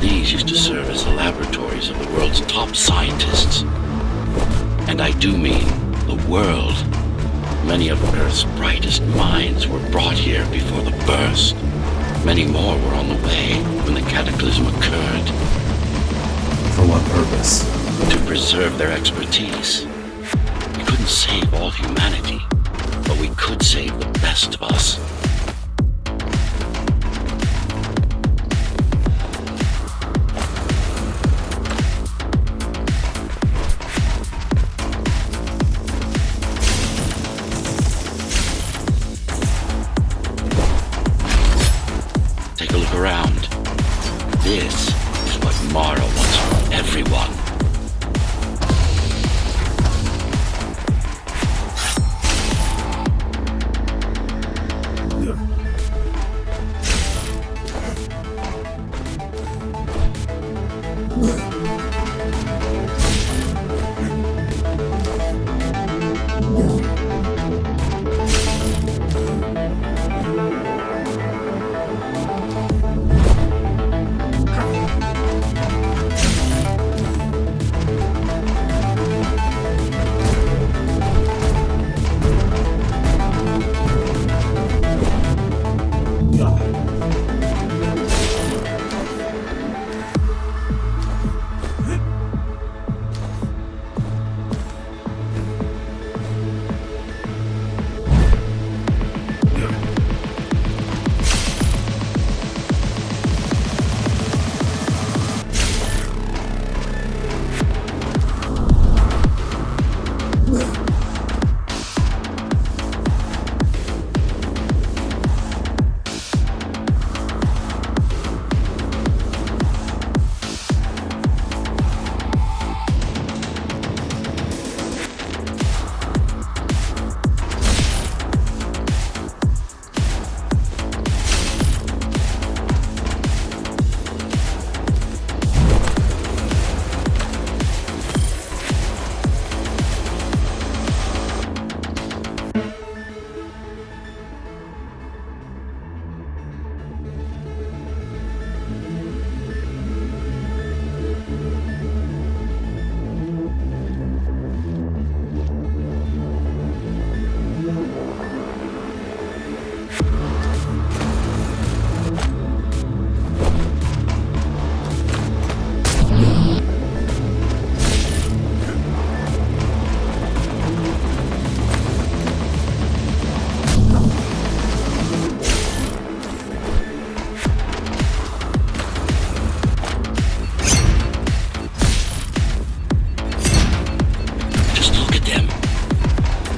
These used to serve as the laboratories of the world's top scientists. And I do mean the world. Many of Earth's brightest minds were brought here before the burst. Many more were on the way when the cataclysm occurred. For what purpose? To preserve their expertise. We couldn't save all humanity, but we could save the best of us. Take a look around. This is what Mara wants from everyone.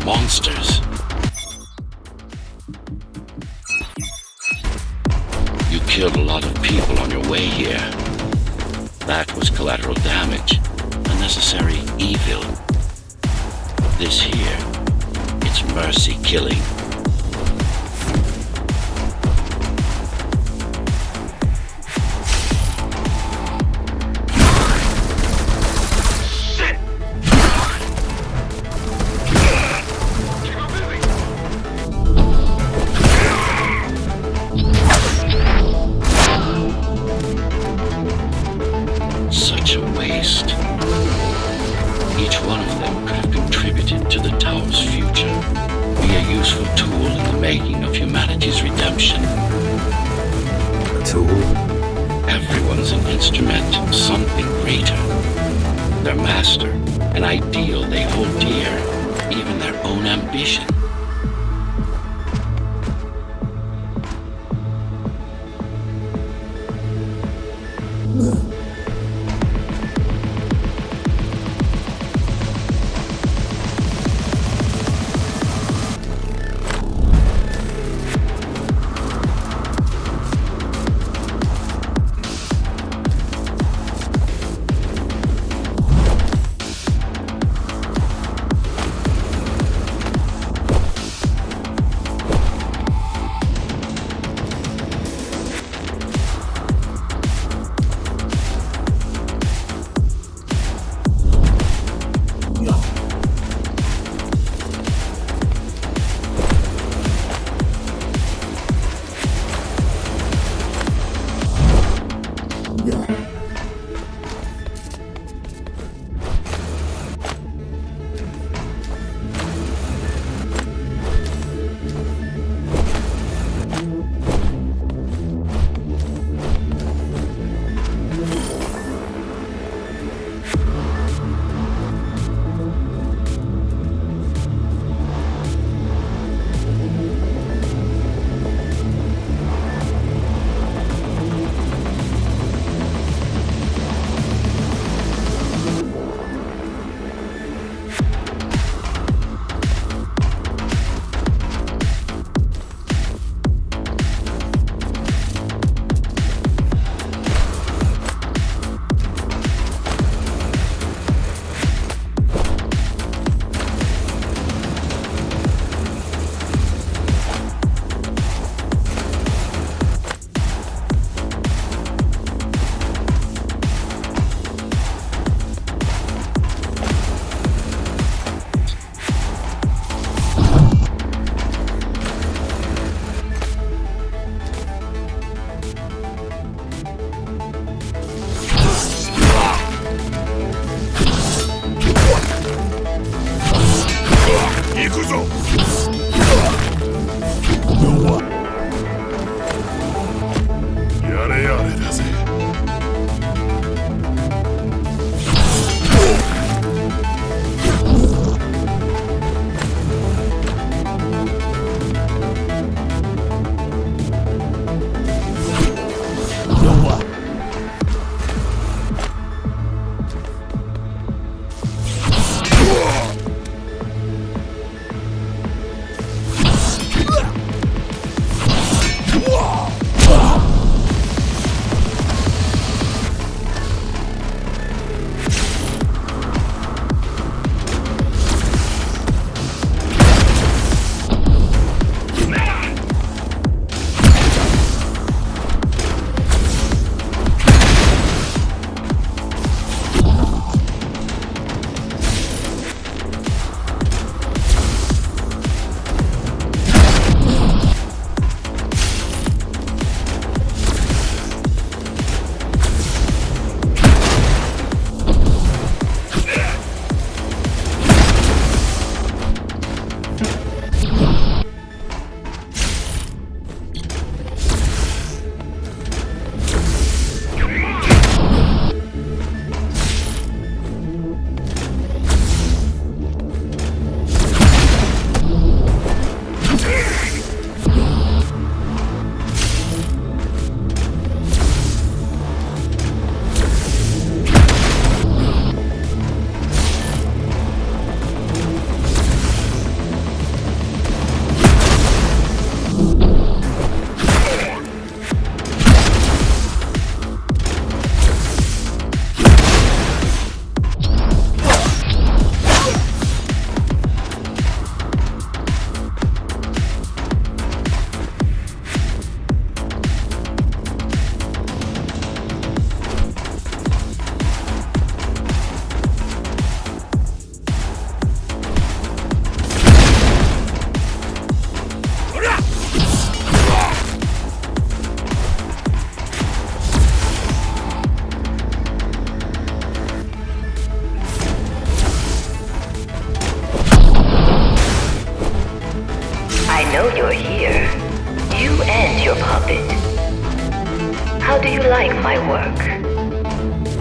Monsters. You killed a lot of people on your way here. That was collateral damage, unnecessary evil. This here, it's mercy killing.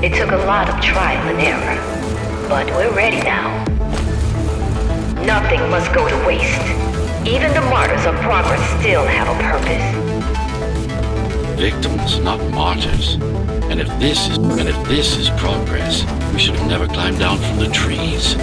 It took a lot of trial and error, but we're ready now. Nothing must go to waste. Even the martyrs of progress still have a purpose. Victims, not martyrs. And if this is progress, we should have never climbed down from the trees.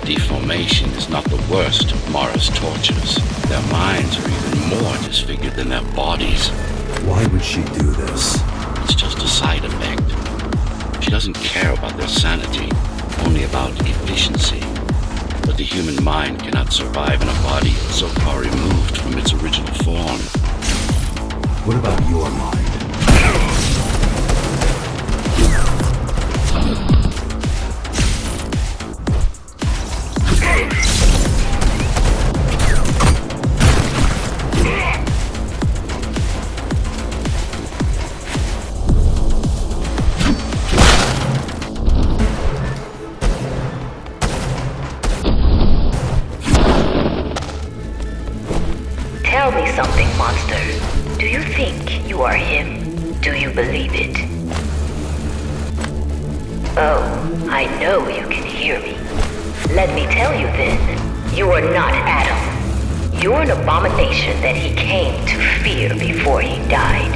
Deformation is not the worst of Mara's tortures. Their minds are even more disfigured than their bodies. Why would she do this? It's just a side effect. She doesn't care about their sanity, only about efficiency. But the human mind cannot survive in a body so far removed from its original form. What about your mind? Tell me something, monster. Do you think you are him? Do you believe it? Oh, I know you can hear me. Let me tell you then, you are not Adam. You're an abomination that he came to fear before he died.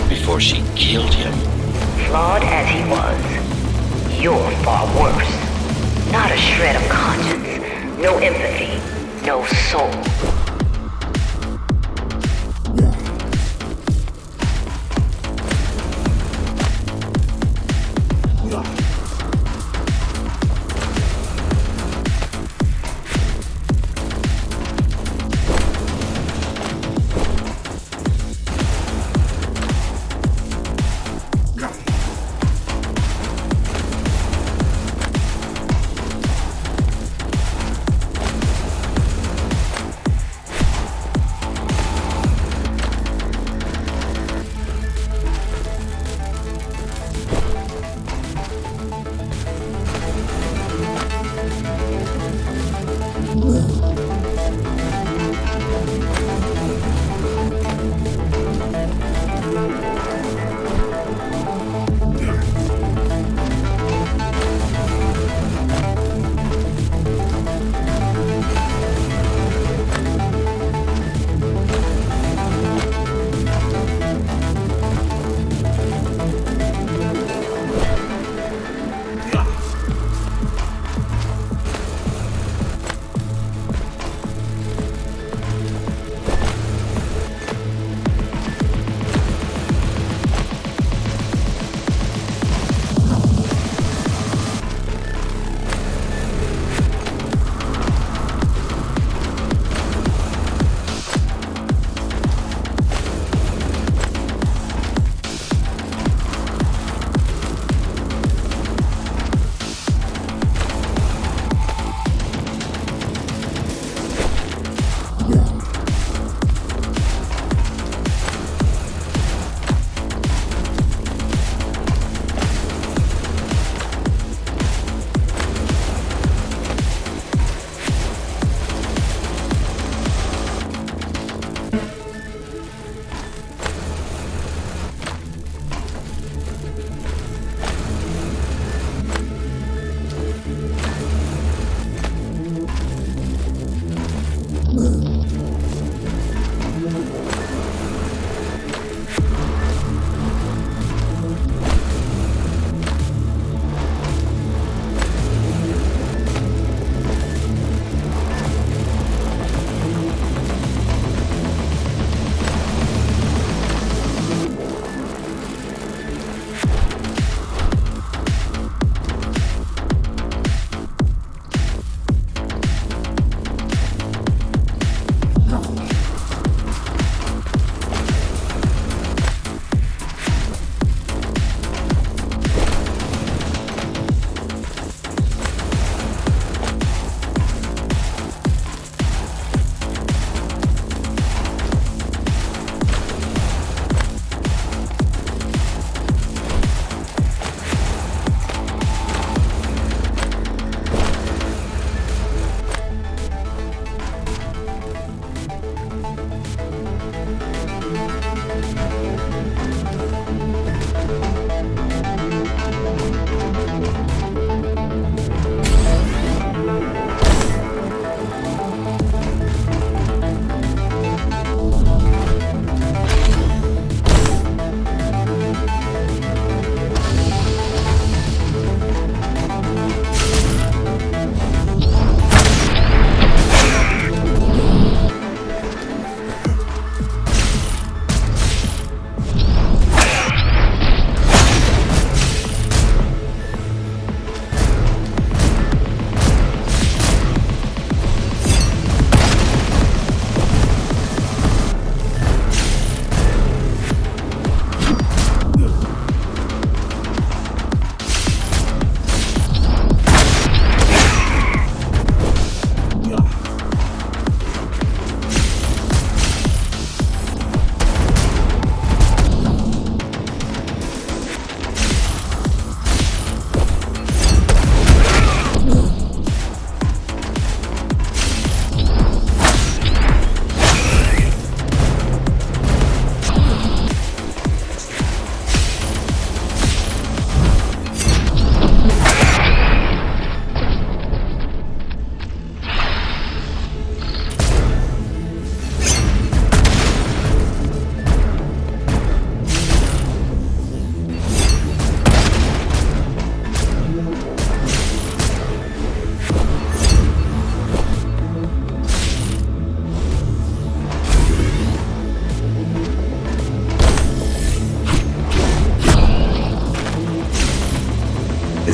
Before she killed him. Flawed as he was, you're far worse. Not a shred of conscience, no empathy, no soul.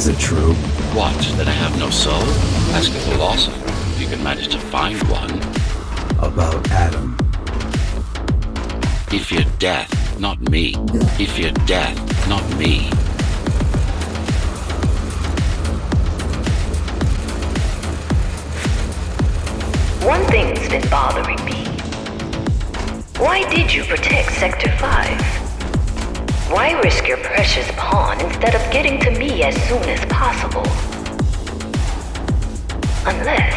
Is it true? What, that I have no soul? Ask a philosopher, if you can manage to find one. About Adam. He feared death, not me. He feared death, not me. One thing's been bothering me. Why did you protect Sector 5? Why risk your precious pawn instead of getting to me as soon as possible? Unless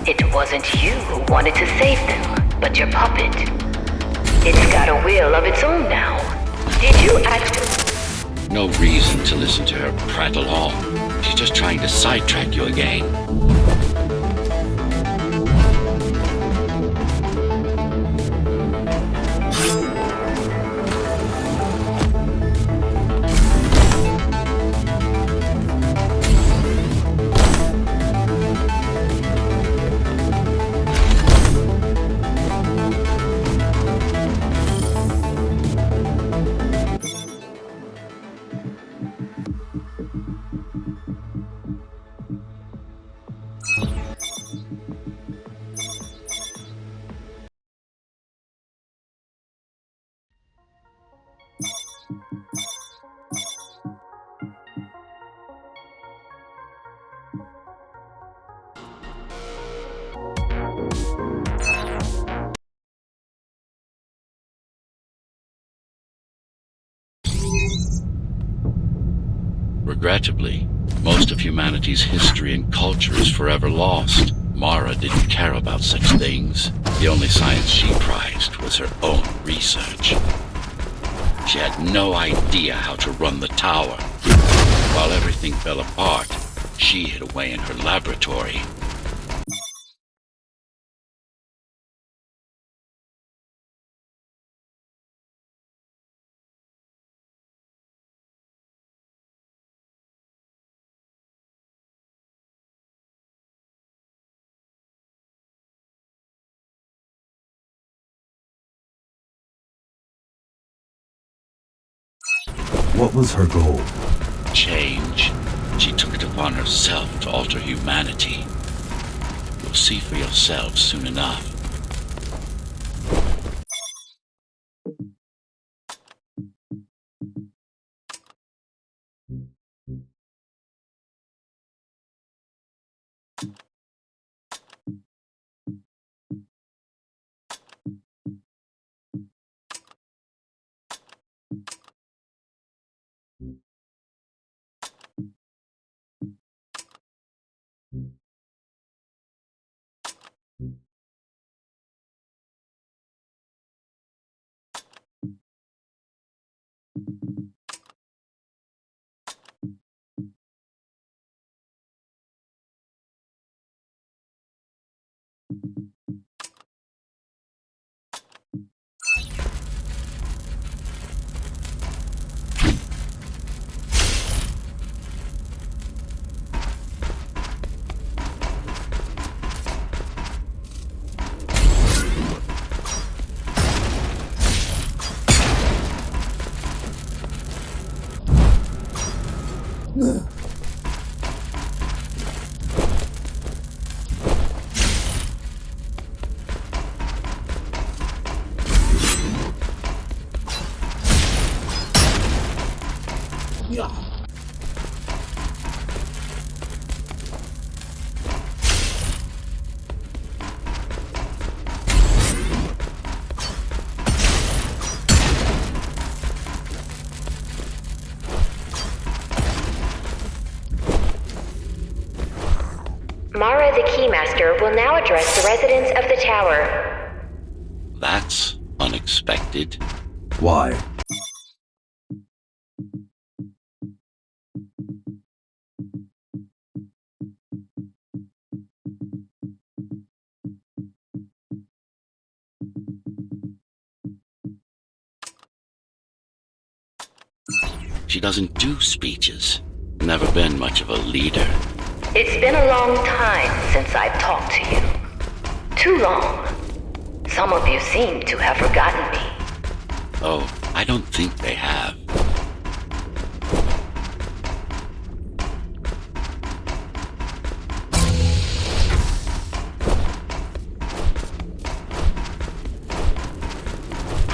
it wasn't you who wanted to save them, but your puppet. It's got a will of its own now. Did you act? No reason to listen to her prattle on. She's just trying to sidetrack you again. Regrettably, most of humanity's history and culture is forever lost. Mara didn't care about such things. The only science she prized was her own research. She had no idea how to run the tower. While everything fell apart, she hid away in her laboratory. What was her goal? Change. She took it upon herself to alter humanity. You'll see for yourselves soon enough. Mara the Keymaster will now address the residents of the tower. That's unexpected. Why? She doesn't do speeches. Never been much of a leader. It's been a long time since I've talked to you. Too long. Some of you seem to have forgotten me. Oh, I don't think they have.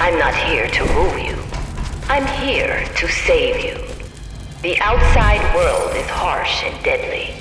I'm not here to rule you. I'm here to save you. The outside world is harsh and deadly.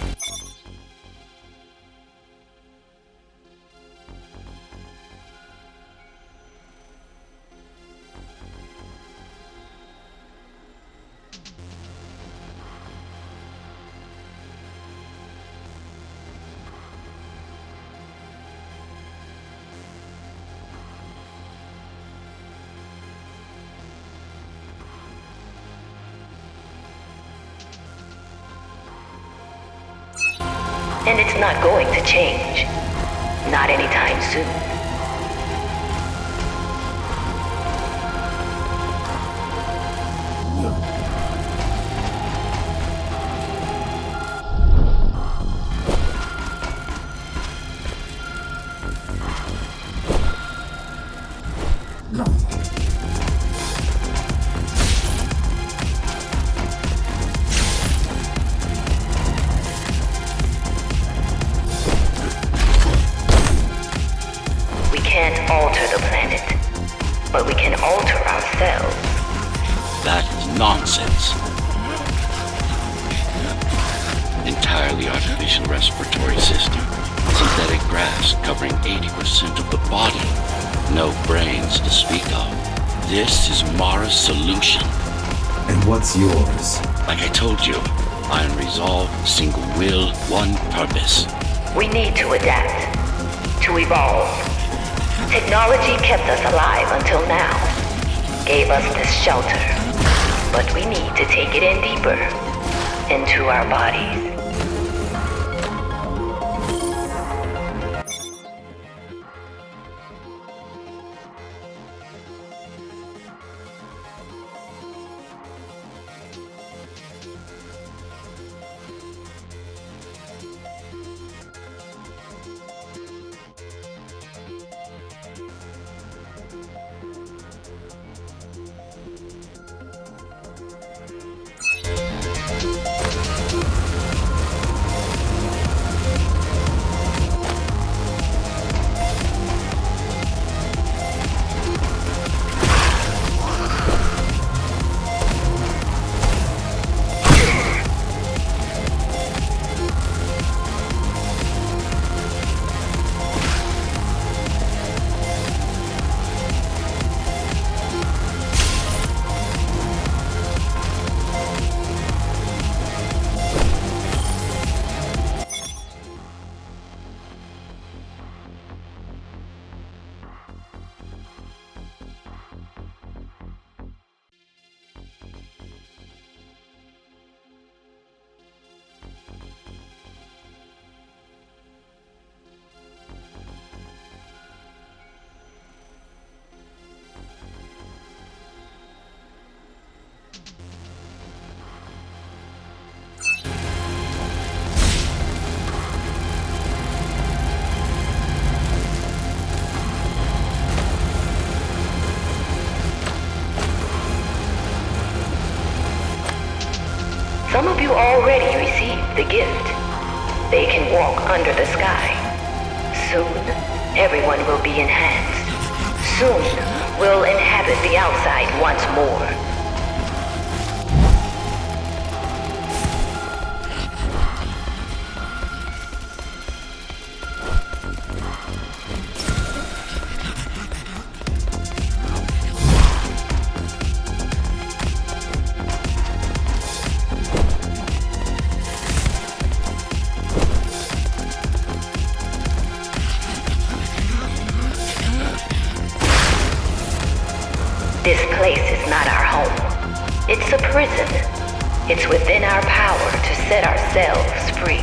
And it's not going to change. Not anytime soon. Alter the planet, but we can alter ourselves. That is nonsense. Entirely artificial respiratory system. Synthetic grass covering 80% of the body. No brains to speak of. This is Mara's solution. And what's yours? Like I told you, iron resolve, single will, one purpose. We need to adapt, to evolve. Technology kept us alive until now, gave us this shelter, but we need to take it in deeper, into our bodies. Some of you already received the gift. They can walk under the sky. Soon, everyone will be enhanced. Soon, we'll inhabit the outside once more. This place is not our home. It's a prison. It's within our power to set ourselves free.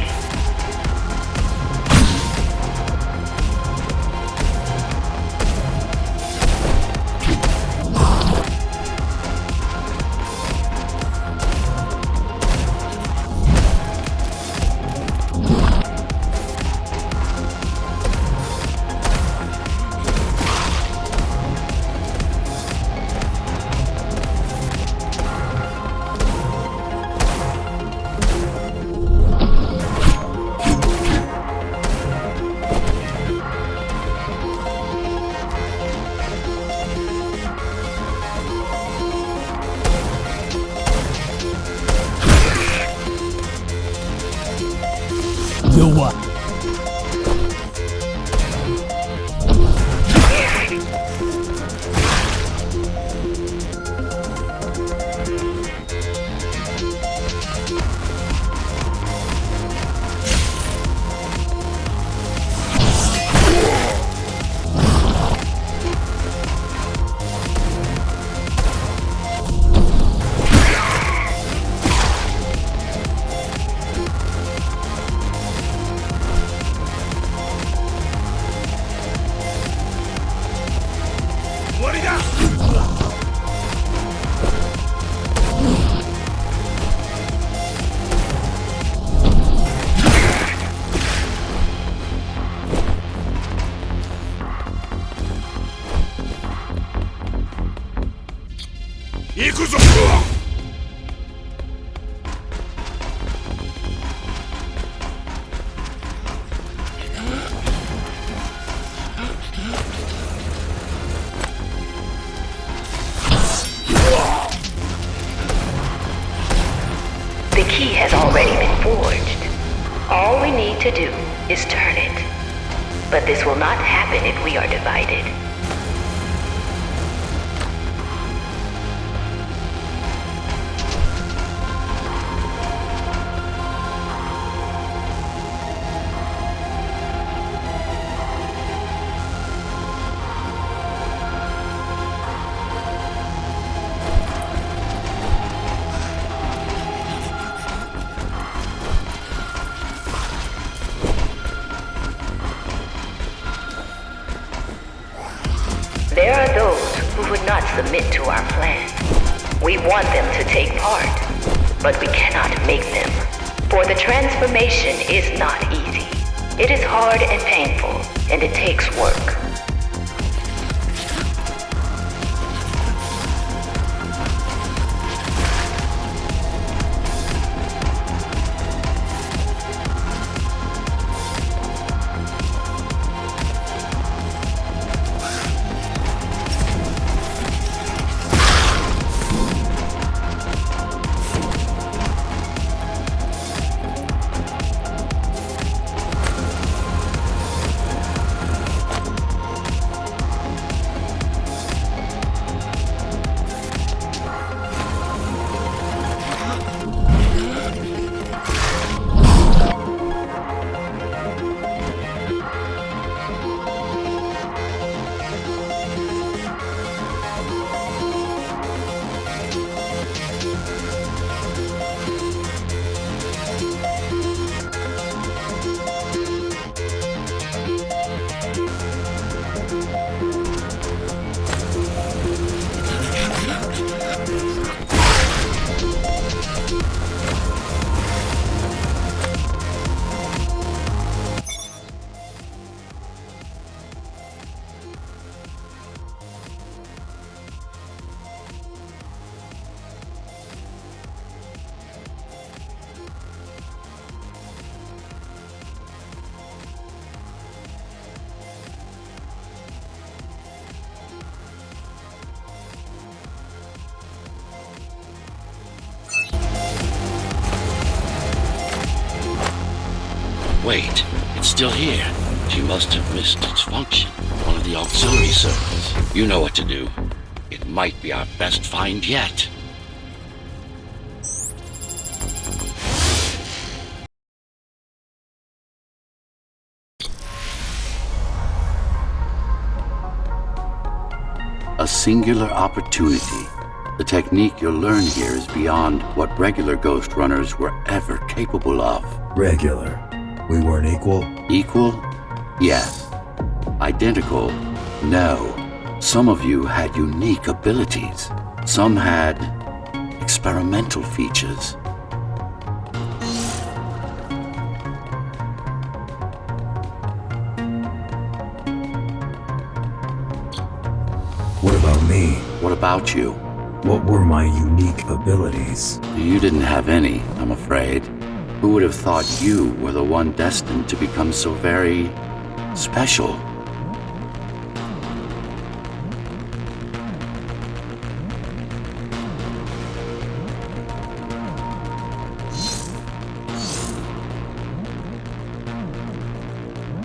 行くぞ。The key has already been forged. All we need to do is turn it. But this will not happen if we are divided. There are those who would not submit to our plan. We want them to take part, but we cannot make them. For the transformation is not easy. It is hard and painful, and it takes work. Wait, it's still here. She must have missed its function. One of the auxiliary circuits. You know what to do. It might be our best find yet. A singular opportunity. The technique you'll learn here is beyond what regular Ghostrunners were ever capable of. Regular. We weren't equal? Equal? Yes. Identical? No. Some of you had unique abilities. Some had experimental features. What about me? What about you? What were my unique abilities? You didn't have any, I'm afraid. Who would have thought you were the one destined to become so very special?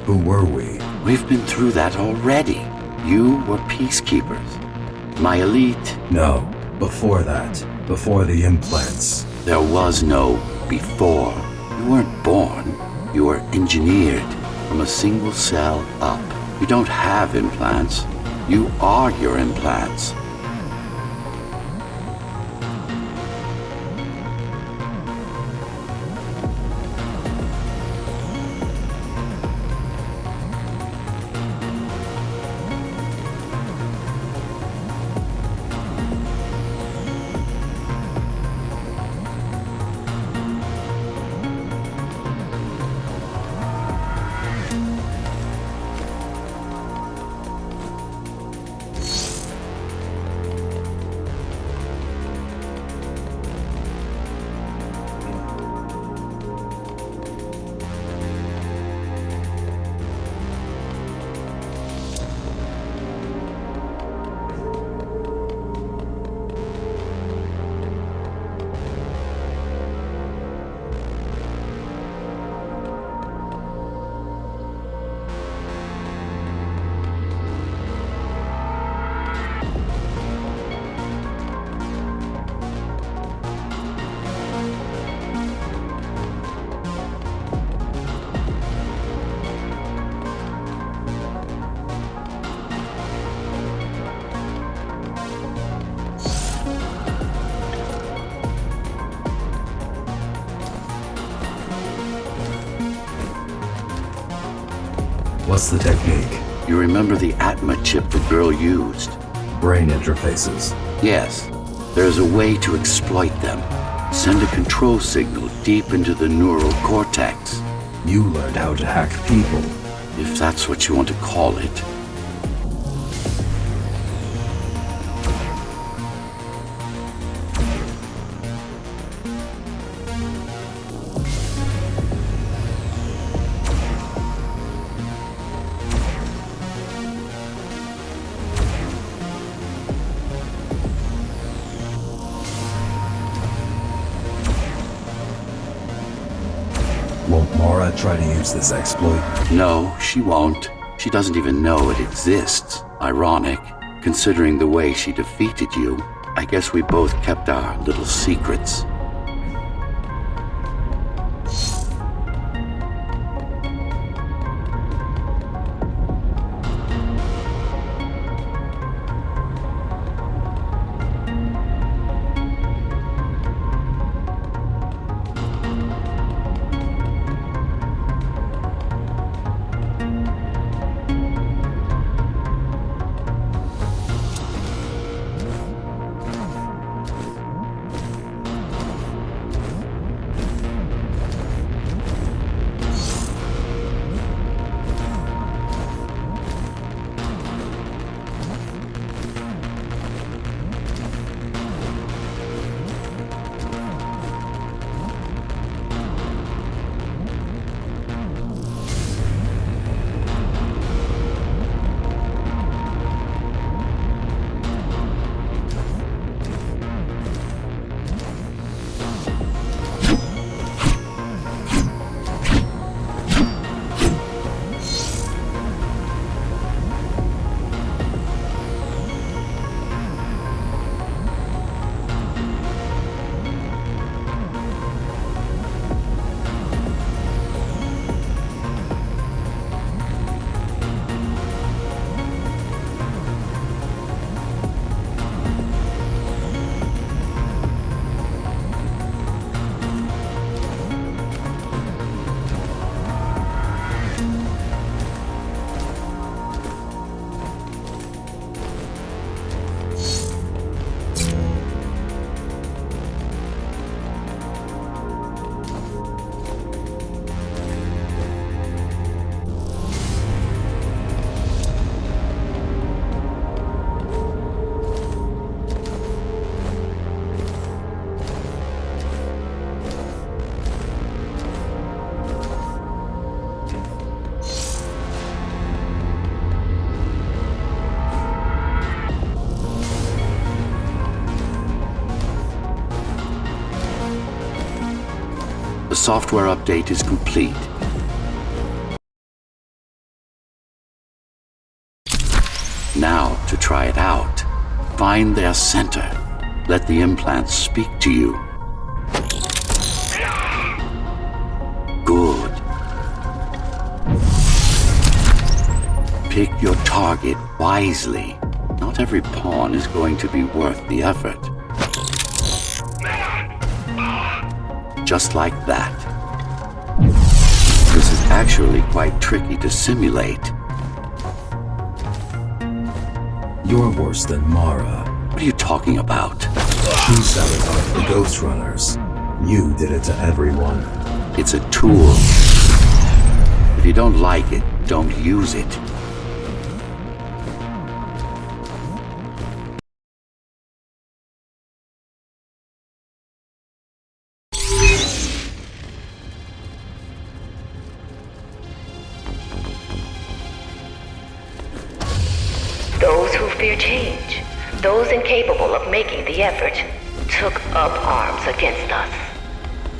Who were we? We've been through that already. You were peacekeepers. My elite. No, before that. Before the implants. There was no before. You weren't born. You were engineered from a single cell up. You don't have implants. You are your implants. What's the technique? You remember the Atma chip the girl used? Brain interfaces. Yes. There's a way to exploit them. Send a control signal deep into the neural cortex. You learned how to hack people. If that's what you want to call it. Won't Mara try to use this exploit? No, she won't. She doesn't even know it exists. Ironic, considering the way she defeated you. I guess we both kept our little secrets. The software update is complete. Now, to try it out, find their center. Let the implants speak to you. Good. Pick your target wisely. Not every pawn is going to be worth the effort. Just like that. This is actually quite tricky to simulate. You're worse than Mara. What are you talking about? She sabotaged the Ghostrunners. You did it to everyone. It's a tool. If you don't like it, don't use it. Those who fear change, those incapable of making the effort, took up arms against us.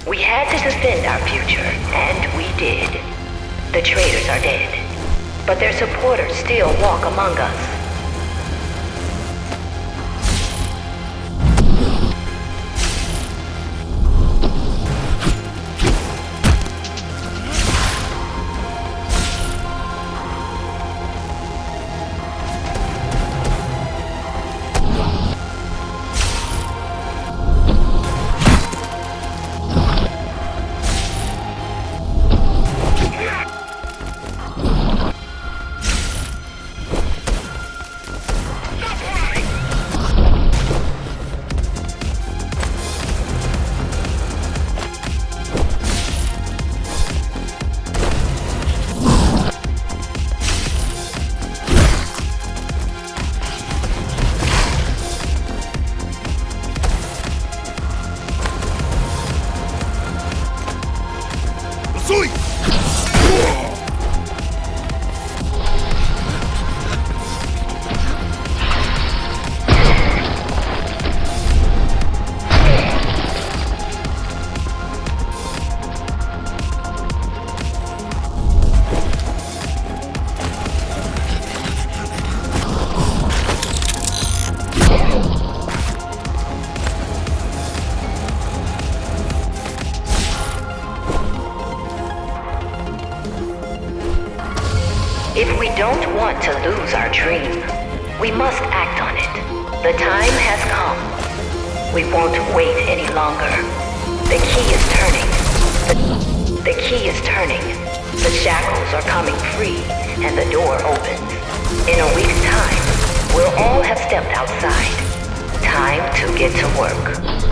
We had to defend our future, and we did. The traitors are dead, but their supporters still walk among us. don't want to lose our dream. We must act on it. The time has come. We won't wait any longer. The key is turning. The key is turning. The shackles are coming free, and the door opens. In a week's time, we'll all have stepped outside. Time to get to work.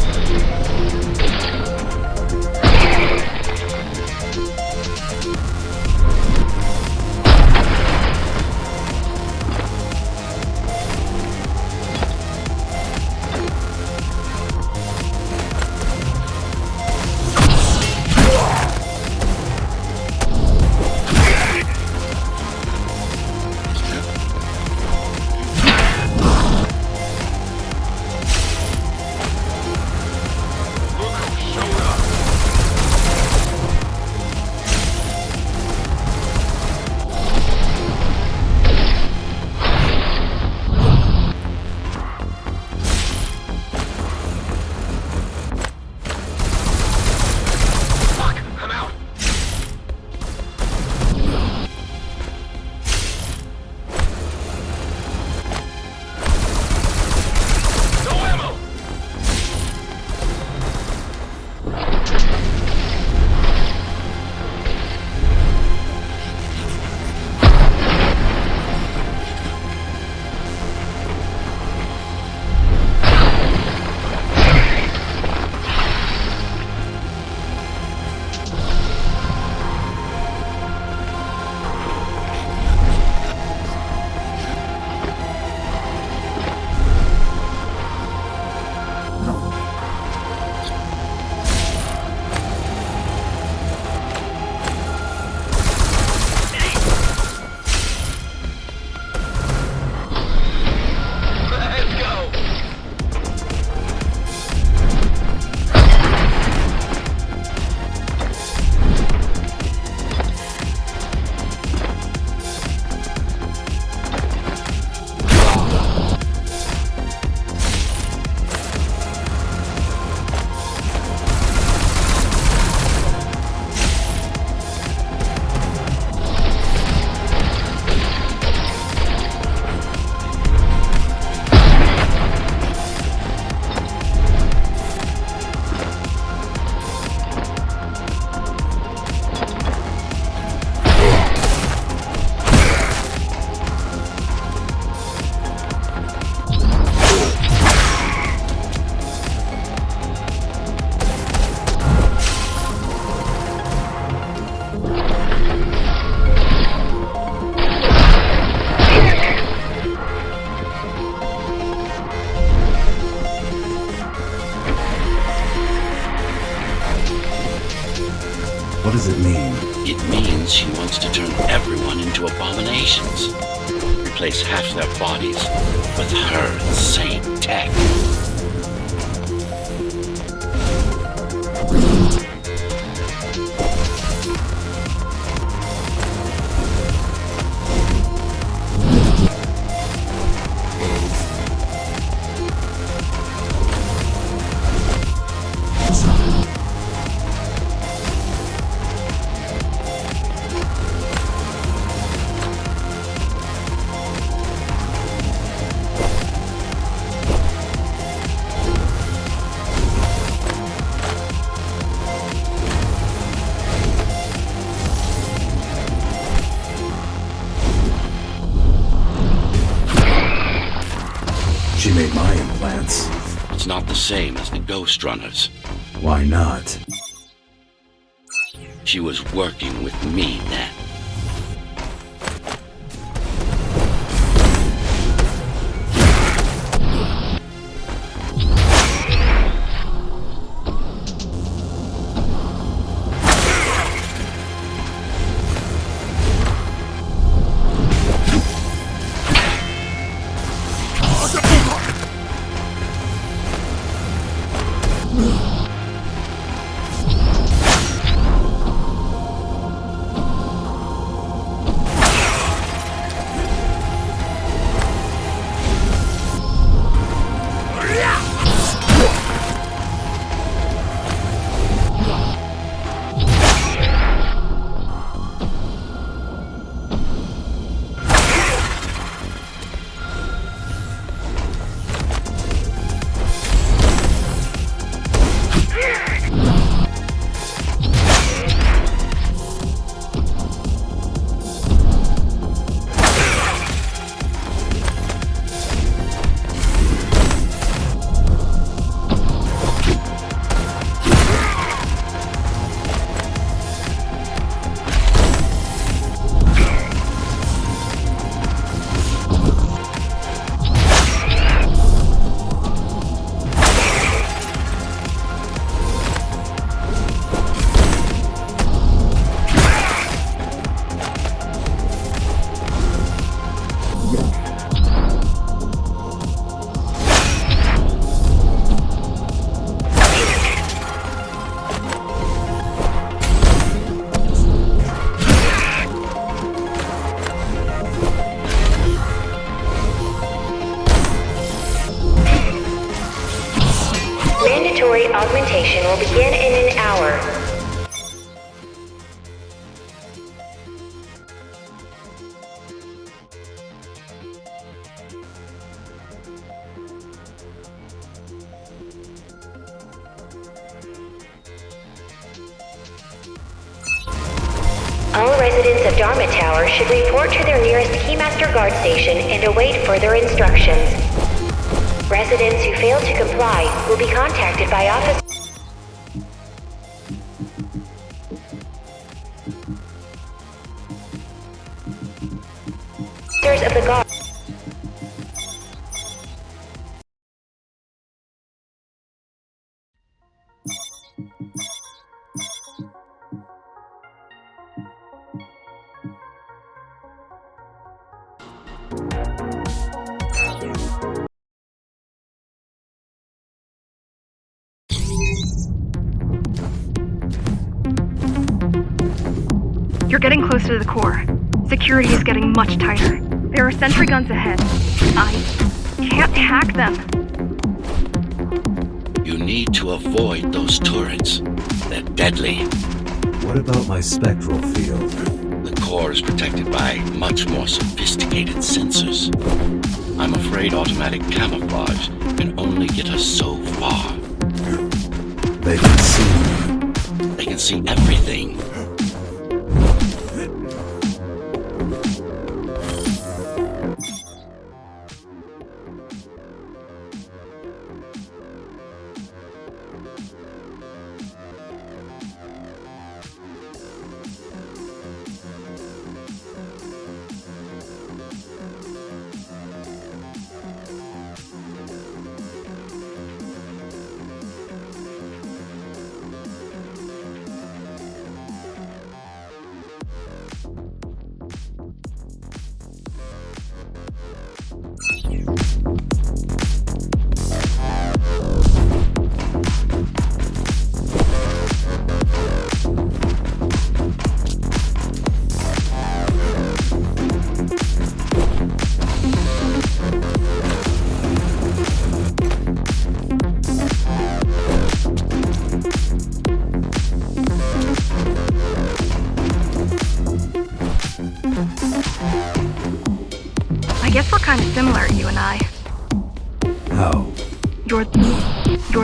What does it mean? It means she wants to turn everyone into abominations. Replace half their bodies with her insane tech. She made my implants. It's not the same as the Ghostrunners. Why not? She was working with me then. inventory augmentation will begin in an hour. All residents of Dharma Tower should report to their nearest Keymaster guard station and await further instructions. Residents who fail to comply will be contacted by officers of the guard. You're getting close to the core. Security is getting much tighter. There are sentry guns ahead. I can't hack them. You need to avoid those turrets. They're deadly. What about my spectral field? The core is protected by much more sophisticated sensors. I'm afraid automatic camouflage can only get us so far. They can see me. They can see everything. I guess we're kind of similar, you and I. How? You're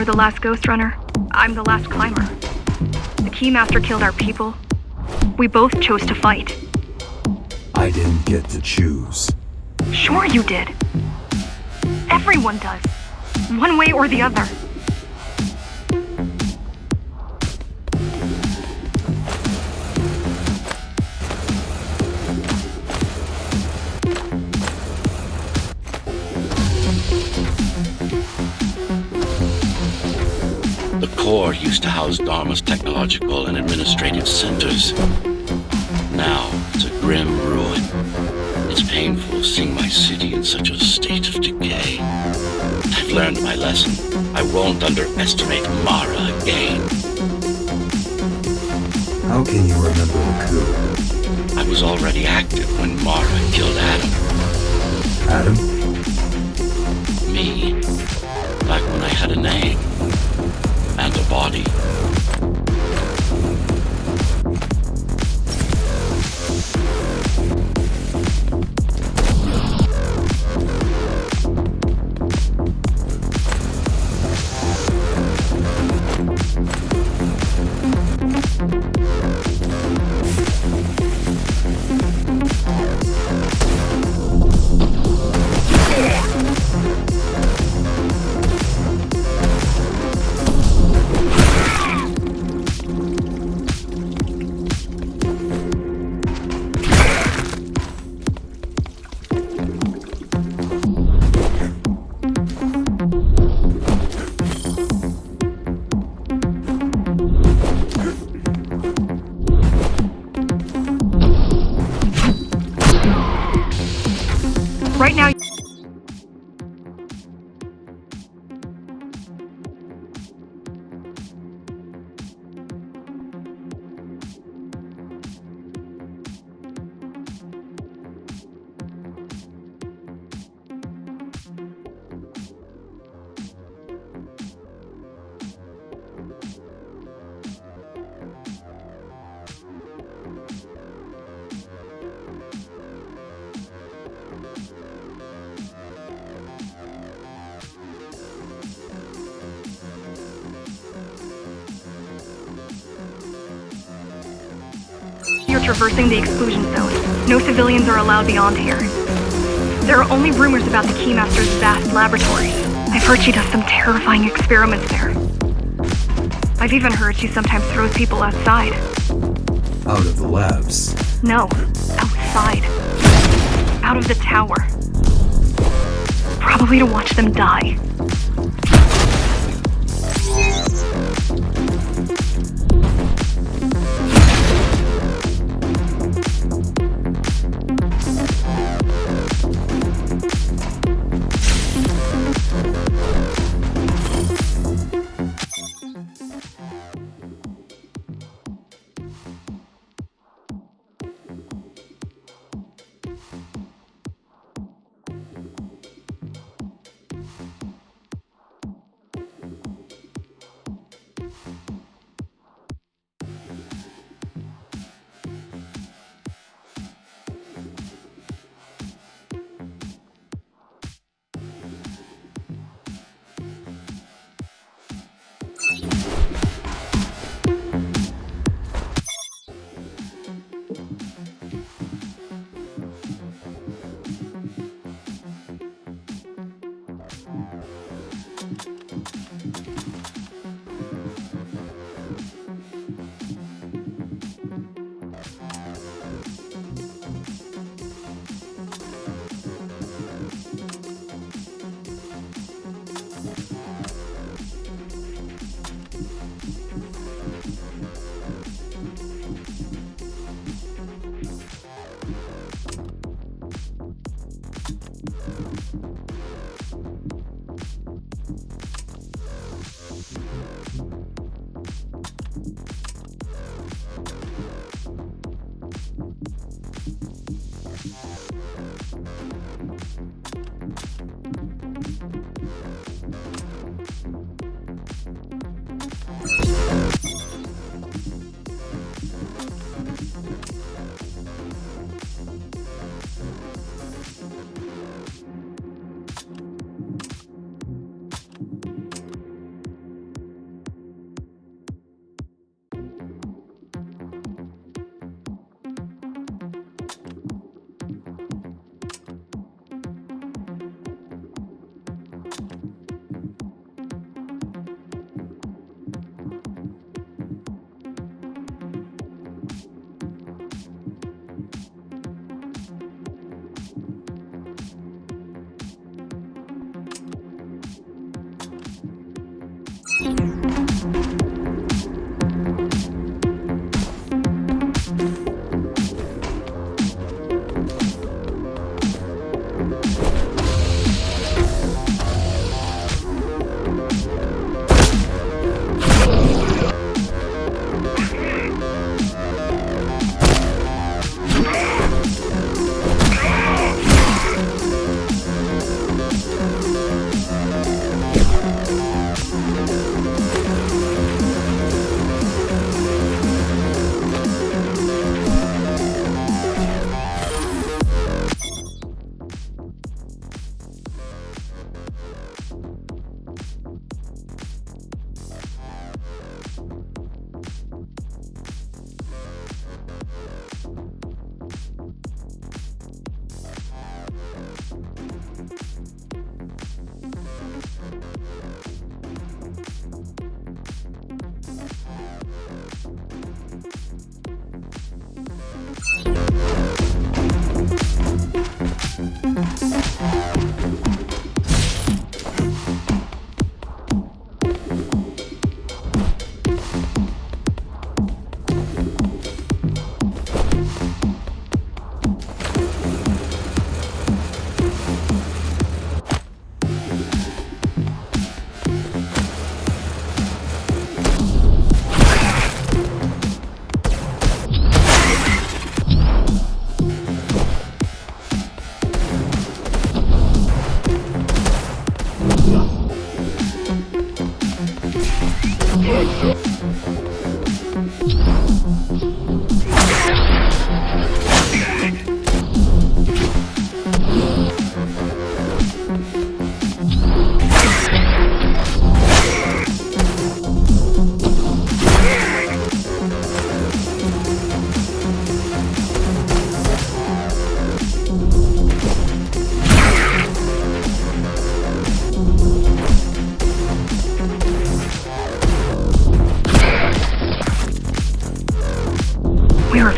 the last Ghostrunner. I'm the last climber. The Keymaster killed our people. We both chose to fight. I didn't get to choose. Sure you did. Everyone does. One way or the other. The core used to house Dharma's technological and administrative centers. Now, it's a grim ruin. It's painful seeing my city in such a state of decay. I've learned my lesson. I won't underestimate Mara again. How can you remember the coup? I was already active when Mara killed Adam. Adam? Me. Back when I had a name. And a body. traversing the exclusion zone. No civilians are allowed beyond here. There are only rumors about the Keymaster's vast laboratory. I've heard she does some terrifying experiments there. I've even heard she sometimes throws people outside. Out of the labs. No, outside. Out of the tower. Probably to watch them die.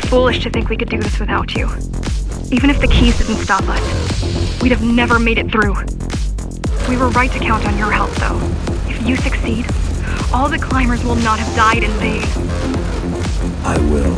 foolish to think we could do this without you. Even if the keys didn't stop us, we'd have never made it through. We were right to count on your help, though. If you succeed, all the climbers will not have died in vain. I will.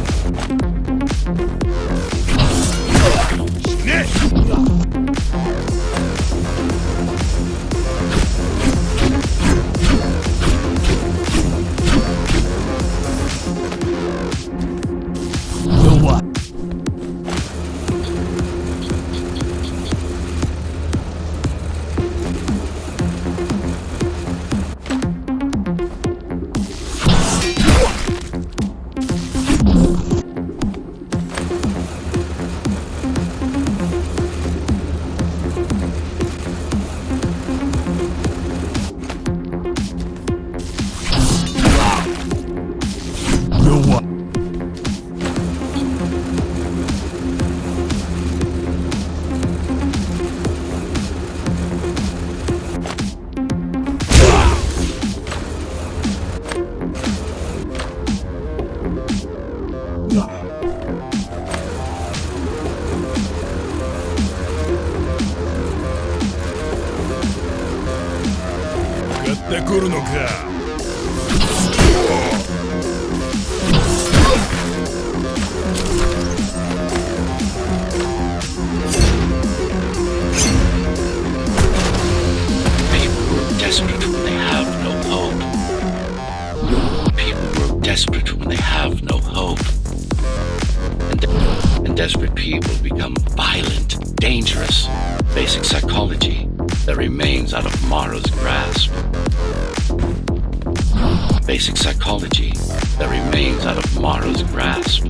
Desperate when they have no hope. And desperate people become violent, dangerous. Basic psychology that remains out of Mara's grasp. Basic psychology that remains out of Mara's grasp.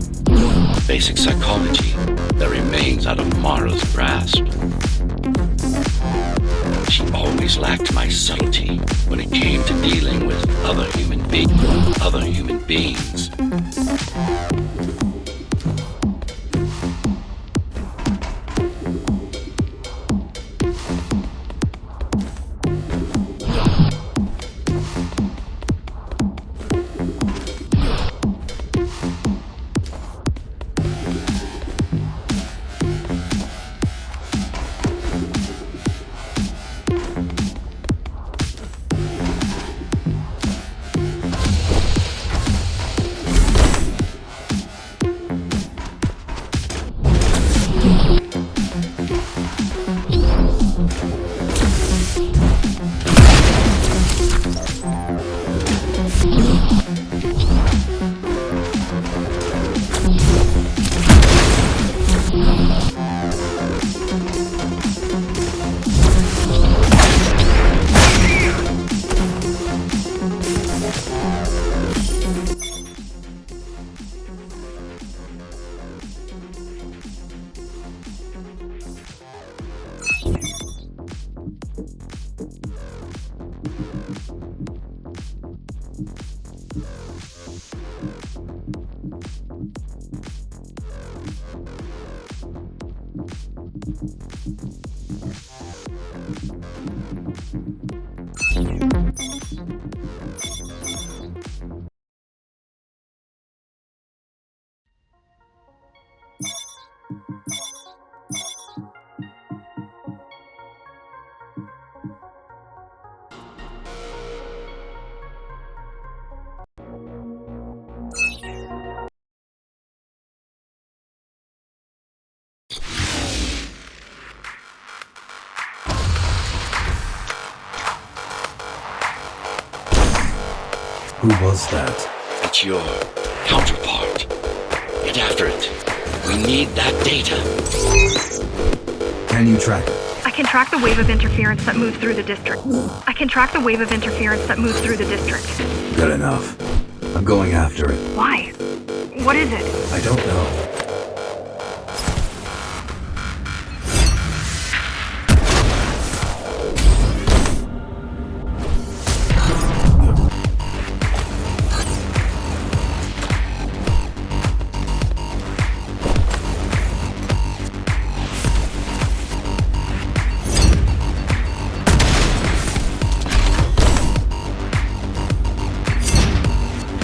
Basic psychology that remains out of Mara's grasp. She always lacked my subtlety when it came to dealing with other human beings. Who was that? It's your counterpart. Get after it. We need that data. Can you track it? I can track the wave of interference that moves through the district. Good enough. I'm going after it. Why? What is it? I don't know.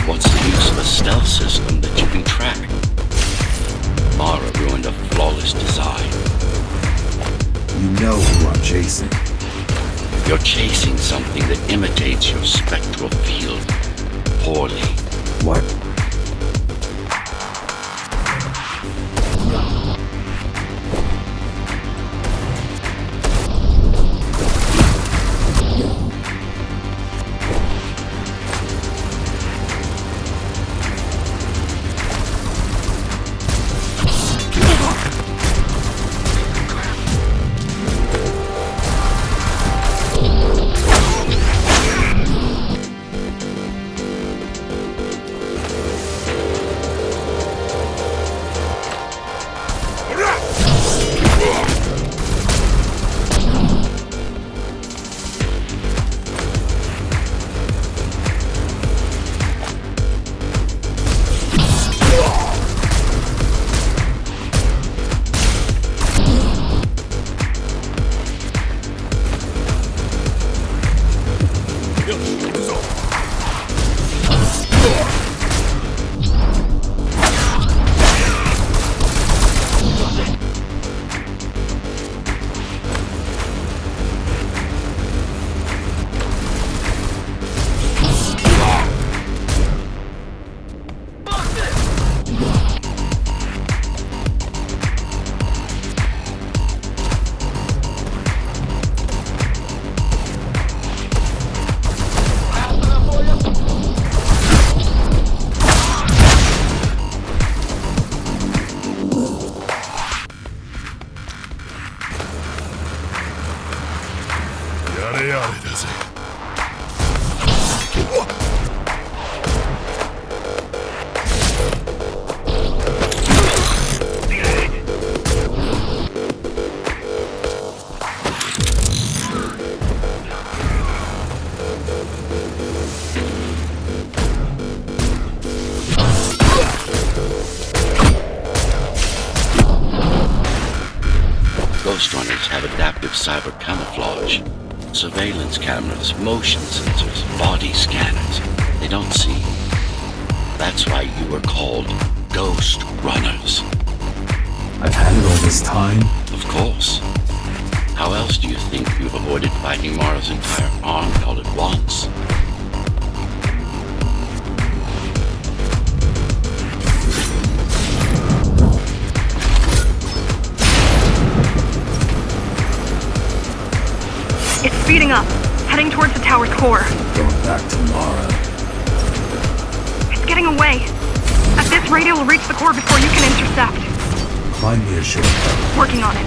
What's the use of a stealth system that you can track? chasing? You're chasing something that imitates your spectral field poorly. What? Ghostrunners have adaptive cyber camouflage, surveillance cameras, motion sensors, body scanners. They don't see. That's why you were called Ghostrunners. I've had it all this time? Of course. How else do you think you've avoided fighting Mara's entire army all at once? It's speeding up, heading towards the tower's core. Going back to Mara. It's getting away. At this rate, it will reach the core before you can intercept. Find me a shortcut. Working on it.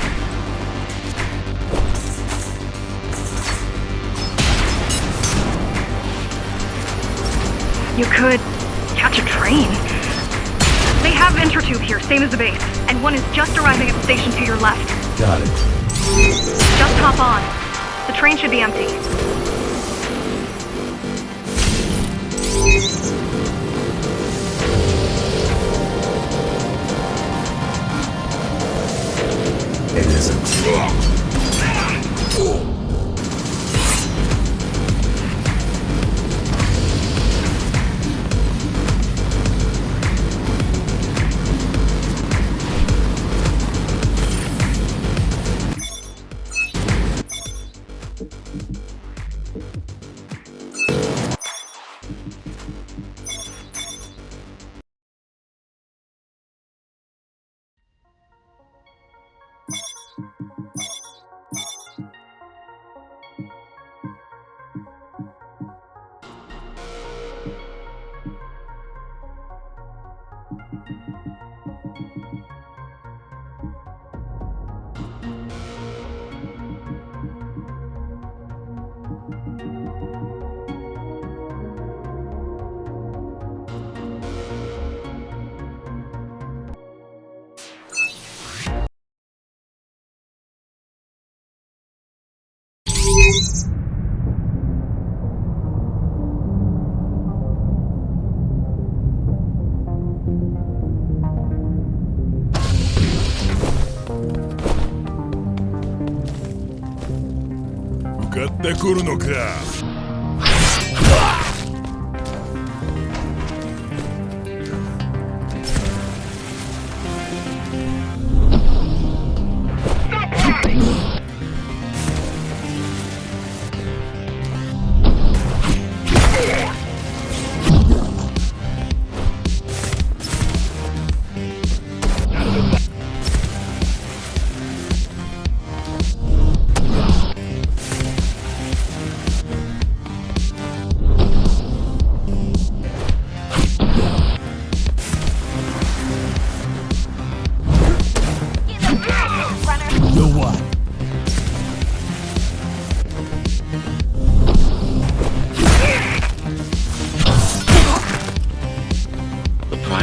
You could catch a train. They have intertube here, same as the base, and one is just arriving at the station to your left. Got it. Just hop on. The train should be empty. It isn't.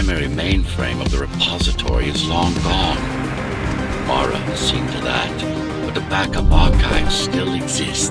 primary mainframe of the repository is long gone. Mara has seen to that, but the backup archive still exists.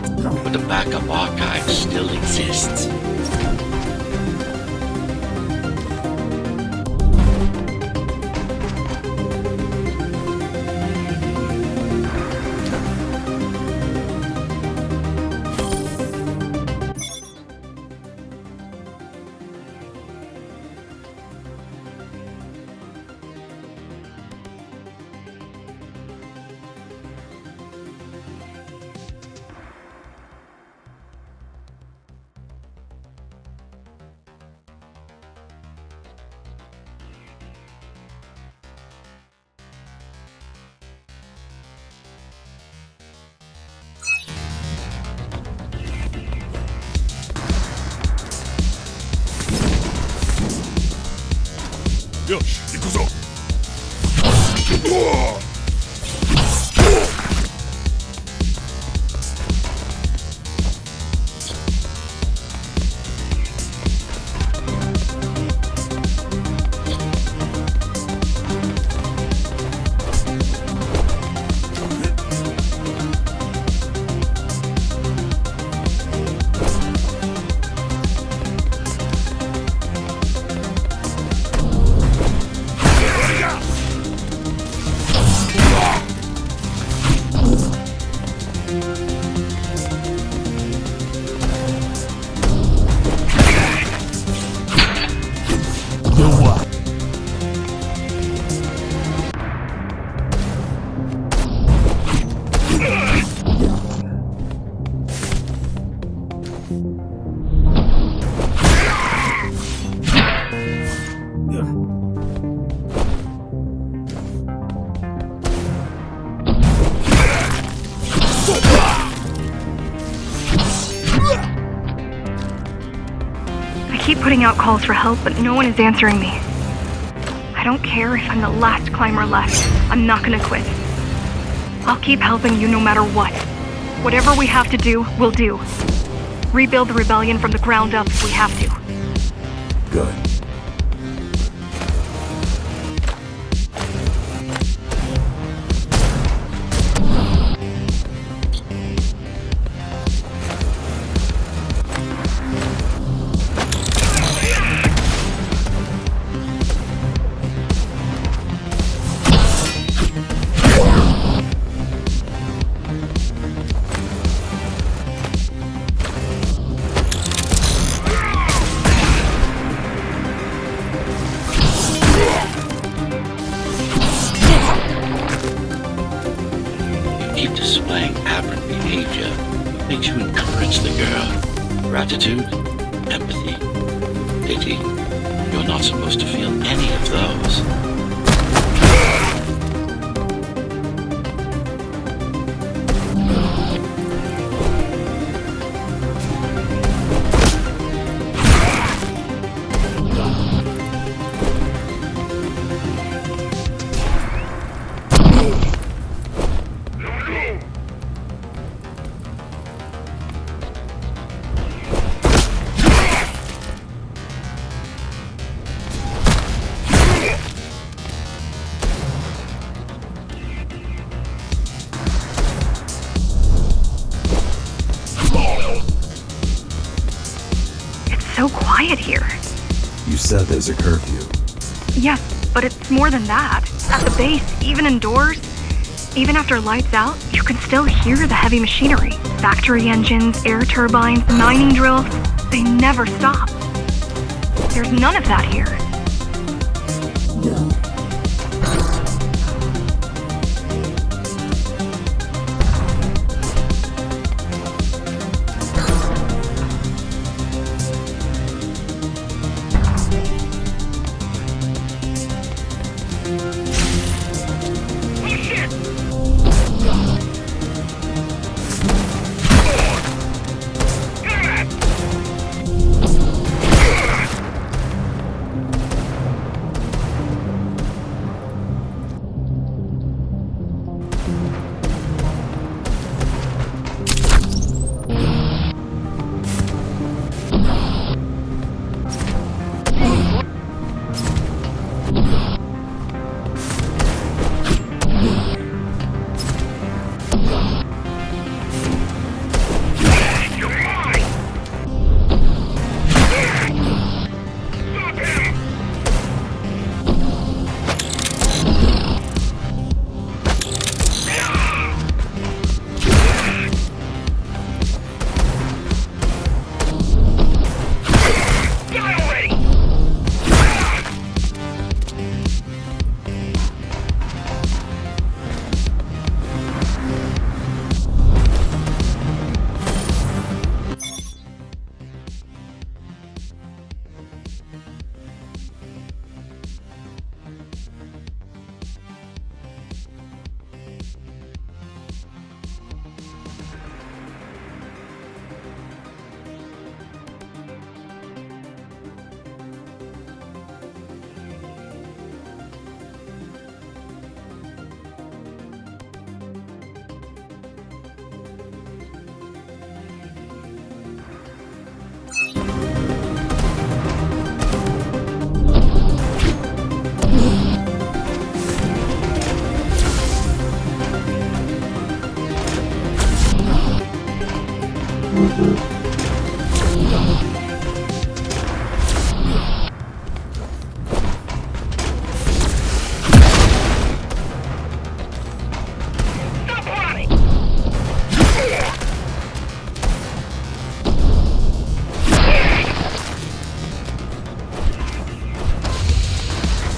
I keep putting out calls for help, but no one is answering me. I don't care if I'm the last climber left. I'm not gonna quit. I'll keep helping you no matter what. Whatever we have to do, we'll do. Rebuild the rebellion from the ground up if we have to. Good. Gratitude, empathy, pity. You're not supposed to feel any of those. So quiet here. You said there's a curfew. Yes, but it's more than that. At the base, even indoors, even after lights out, you can still hear the heavy machinery. Factory engines, air turbines, mining drills, they never stop. There's none of that here.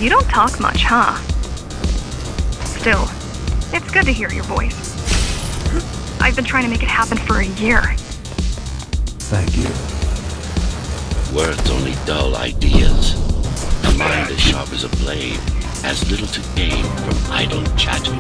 You don't talk much, huh? Still, it's good to hear your voice. I've been trying to make it happen for a year. Thank you. Words only dull ideas. A mind as sharp as a blade has little to gain from idle chatting.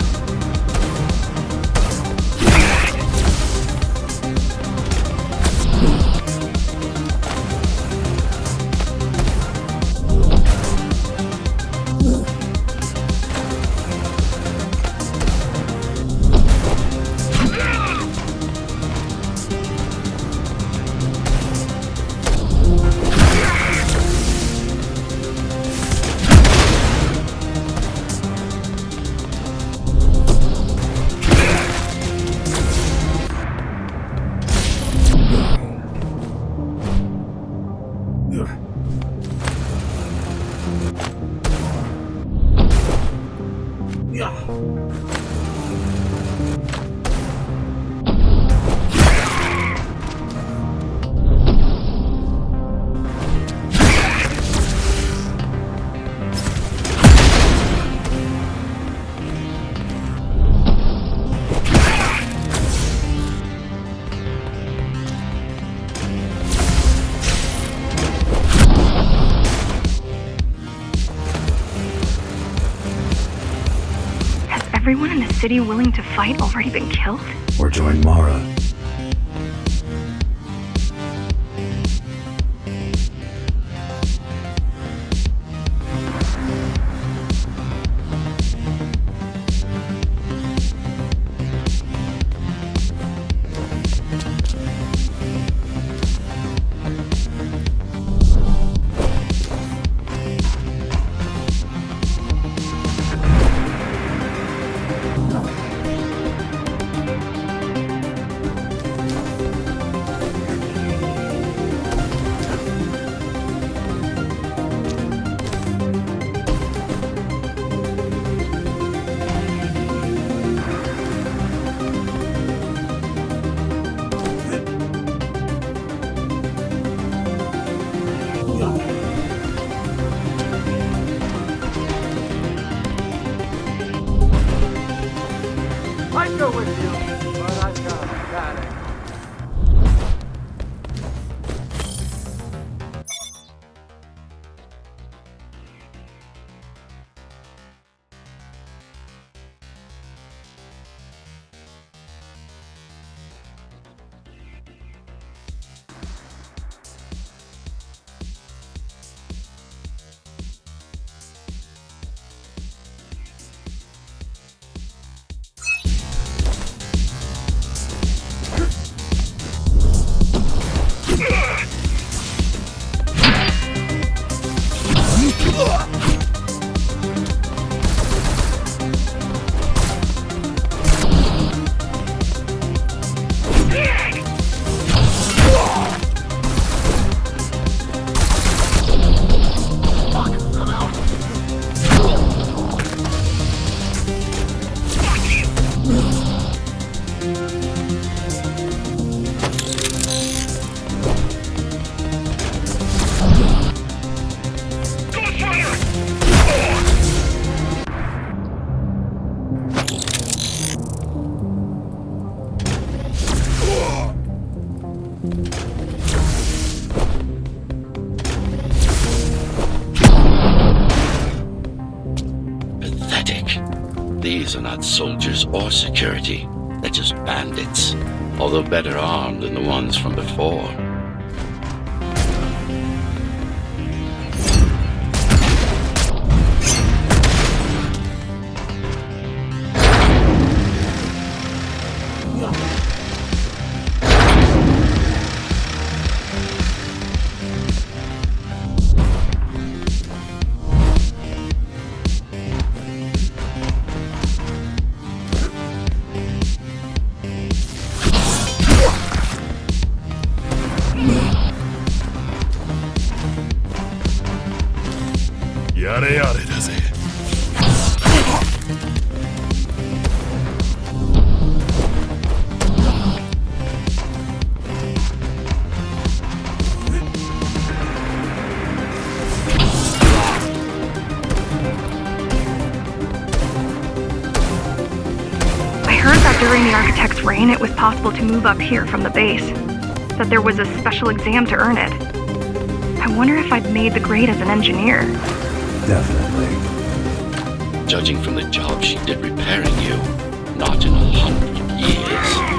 Everyone in the city willing to fight already been killed? Or join Mara. These are not soldiers or security. They're just bandits, although better armed than the ones from before. during the architect's reign, it was possible to move up here from the base. That there was a special exam to earn it. I wonder if I'd made the grade as an engineer. Definitely. Judging from the job she did repairing you, not in 100 years.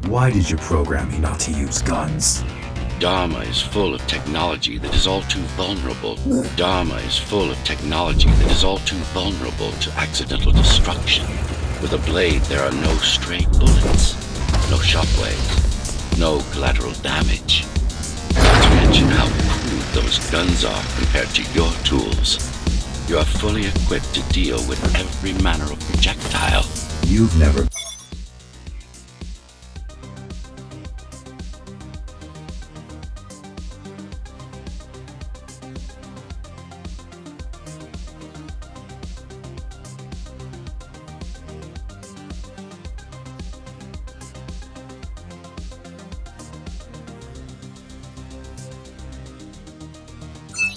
Why did you program me not to use guns? Dharma is full of technology that is all too vulnerable. Dharma is full of technology that is all too vulnerable to accidental destruction. With a blade, there are no stray bullets, no shockwaves, no collateral damage. Not to mention how crude those guns are compared to your tools. You are fully equipped to deal with every manner of projectile. You've never...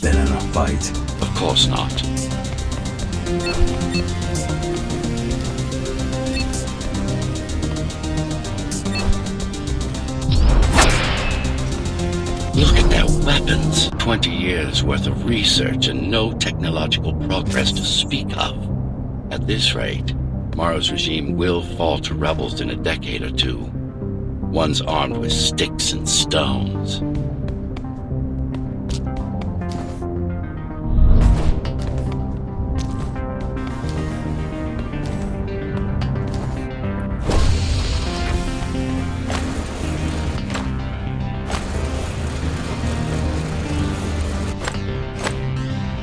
been in a fight. Of course not. Look at their weapons. 20 years worth of research and no technological progress to speak of. At this rate, Morrow's regime will fall to rebels in a decade or two. Ones armed with sticks and stones.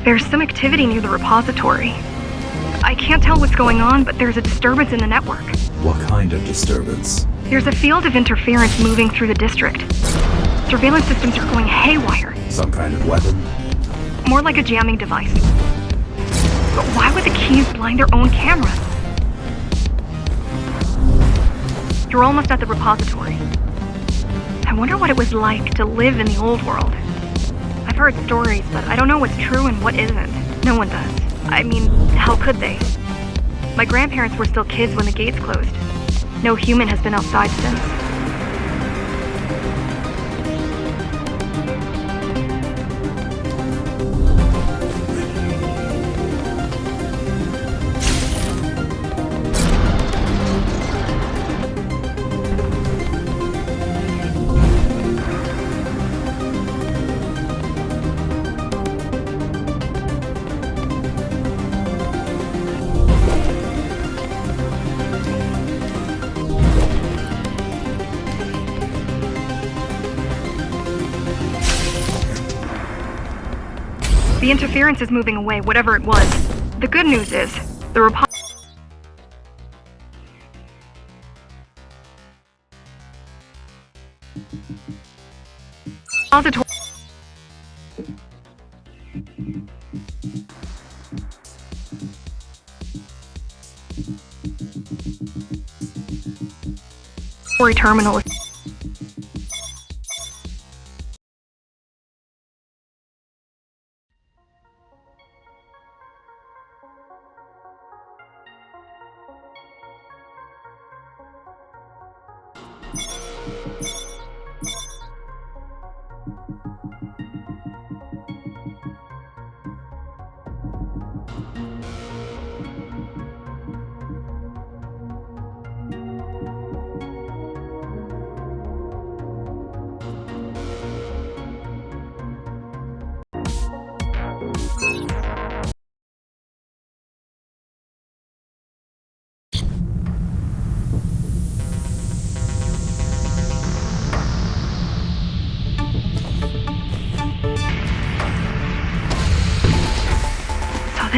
There's some activity near the repository. I can't tell what's going on, but there's a disturbance in the network. What kind of disturbance? There's a field of interference moving through the district. Surveillance systems are going haywire. Some kind of weapon? More like a jamming device. But why would the keys blind their own cameras? You're almost at the repository. I wonder what it was like to live in the old world. I've heard stories, but I don't know what's true and what isn't. No one does. I mean, how could they? My grandparents were still kids when the gates closed. No human has been outside since. The interference is moving away, whatever it was. The good news is, the repository terminal is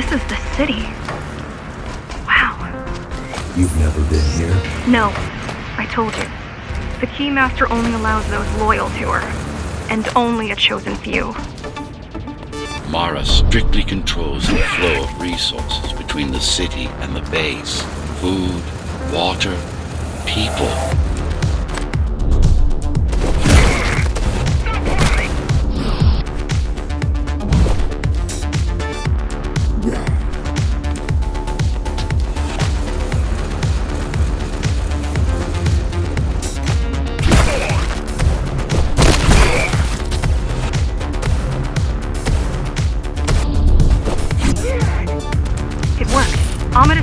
This is the city. Wow. You've never been here? No, I told you. The Keymaster only allows those loyal to her, and only a chosen few. Mara strictly controls the flow of resources between the city and the base. Food, water, people.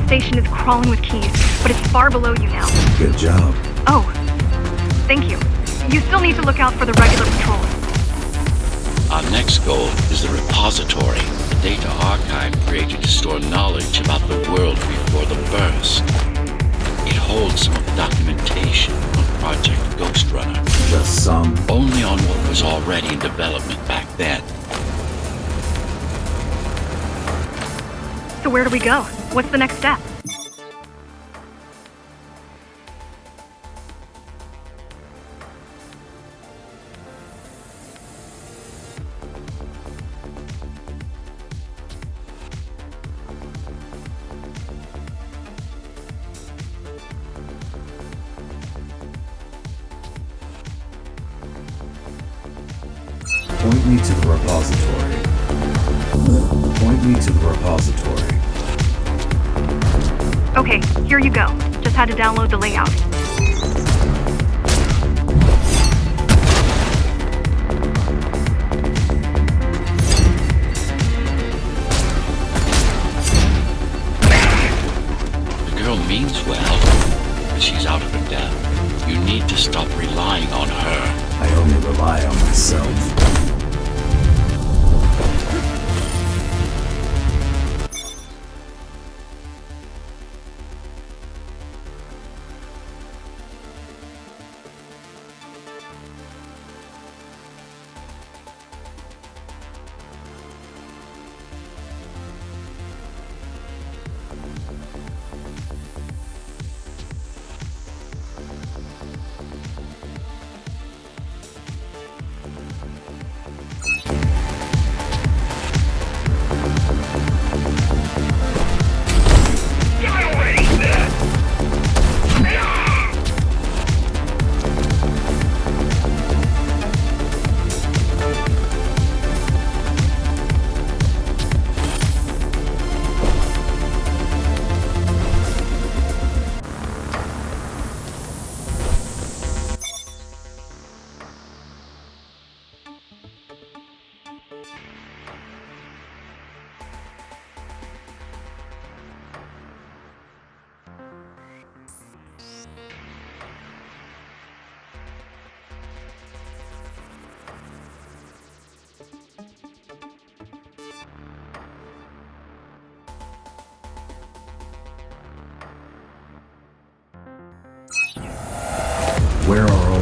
Station is crawling with keys, but it's far below you now. Good job. Oh, thank you. You still need to look out for the regular patrols. Our next goal is the repository, a data archive created to store knowledge about the world before the burst. It holds some of the documentation on Project Ghostrunner. Just some? Only on what was already in development back then. So where do we go? What's the next step? Point me to the repository. Point me to the repository. Okay, here you go. Just had to download the layout. The girl means well, but she's out of her depth. You need to stop relying on her. I only rely on myself.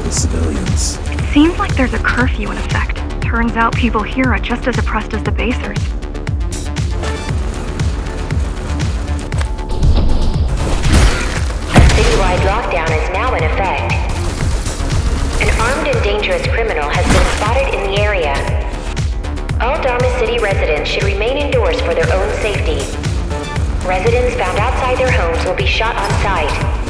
the civilians. It seems like there's a curfew in effect. Turns out people here are just as oppressed as the basers. A citywide lockdown is now in effect. An armed and dangerous criminal has been spotted in the area. All Dharma City residents should remain indoors for their own safety. Residents found outside their homes will be shot on sight.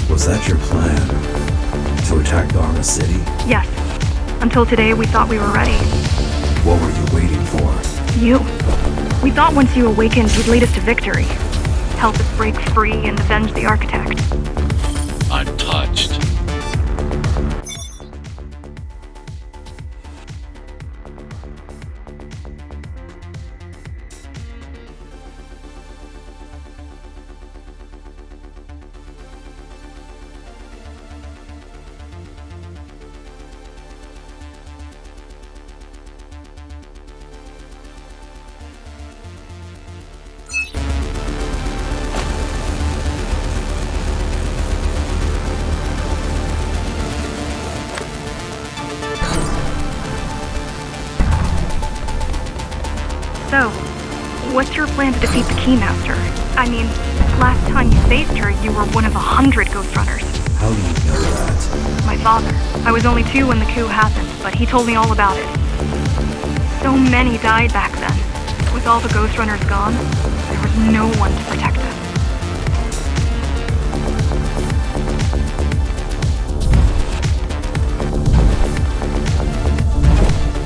Was that your plan? To attack Dharma City? Yes. Until today, we thought we were ready. What were you waiting for? You. We thought once you awakened, you'd lead us to victory. Help us break free and avenge the Architect. I'm touched. So, what's your plan to defeat the Keymaster? I mean, last time you faced her, you were one of 100 Ghostrunners. How do you know that? My father. I was only 2 when the coup happened, but he told me all about it. So many died back then. With all the Ghostrunners gone, there was no one to protect us.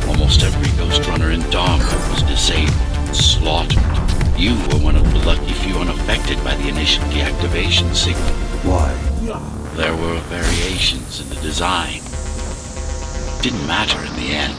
Almost every Ghostrunner in Dharma was disabled, slaughtered. You were one of the lucky few unaffected by the initial deactivation signal. Why? There were variations in the design. Didn't matter in the end.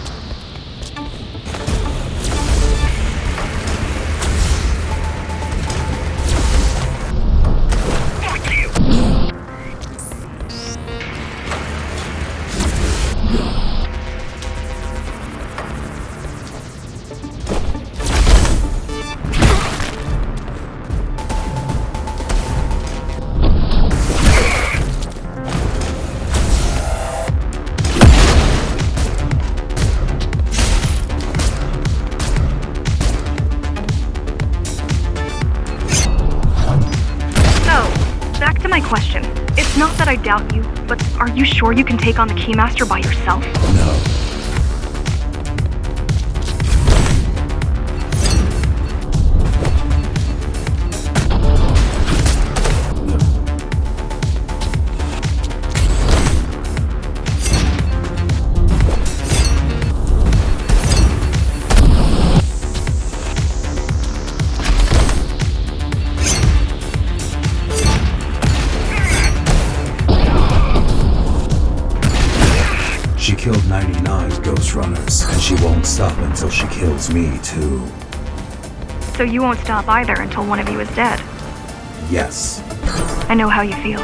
Question. It's not that I doubt you, but are you sure you can take on the Keymaster by yourself? No. She killed 99 Ghostrunners, and she won't stop until she kills me, too. So you won't stop either until one of you is dead? Yes. I know how you feel.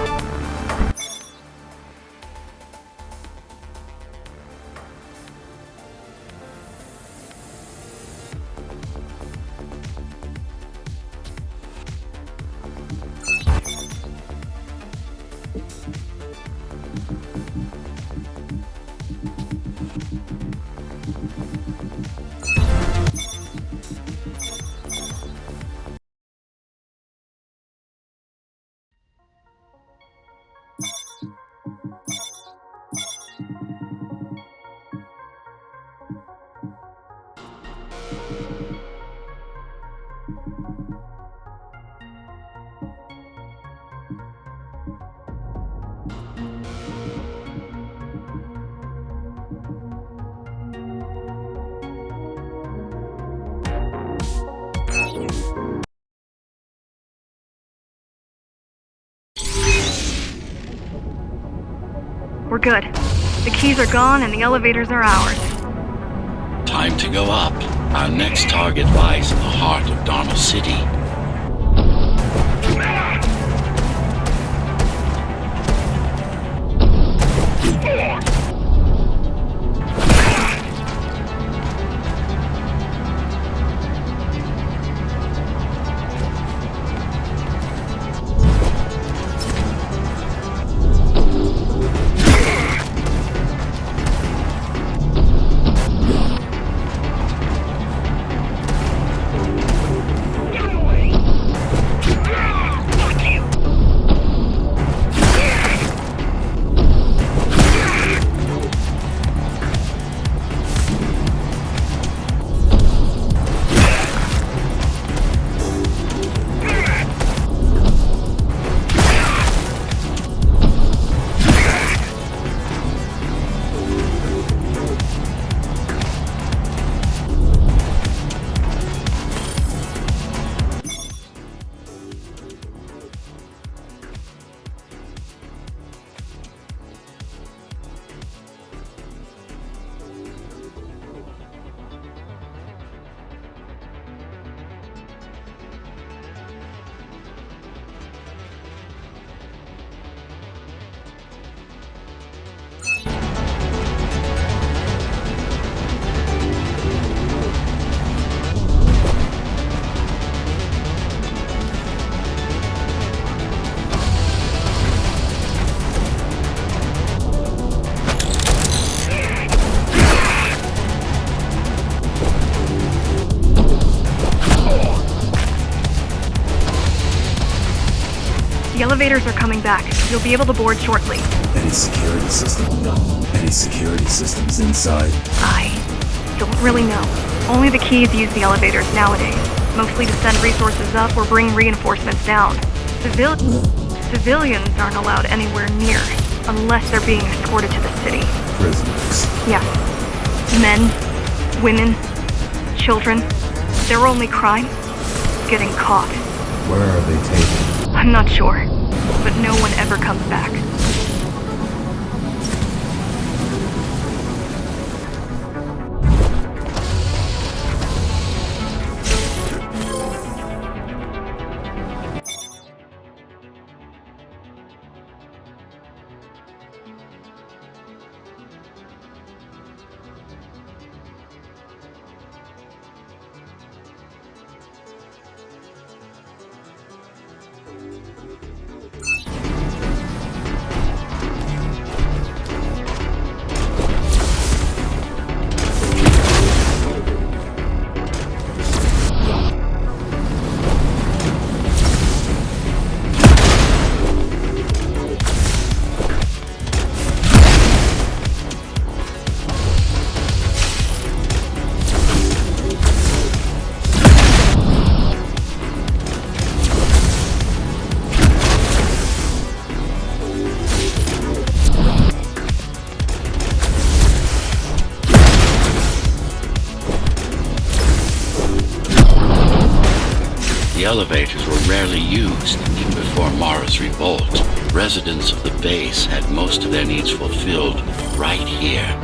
We're good. The keys are gone and the elevators are ours. Time to go up. Our next target lies in the heart of Darnell City. The elevators are coming back. You'll be able to board shortly. Any security system? No. Any security systems inside? I don't really know. Only the keys use the elevators nowadays. Mostly to send resources up or bring reinforcements down. Civilians aren't allowed anywhere near, unless they're being escorted to the city. Prisoners. Yeah. Men, women, children. Their only crime? Getting caught. Where are they taken? I'm not sure, but no one ever comes back. The elevators were rarely used, even before Mara's revolt. Residents of the base had most of their needs fulfilled right here.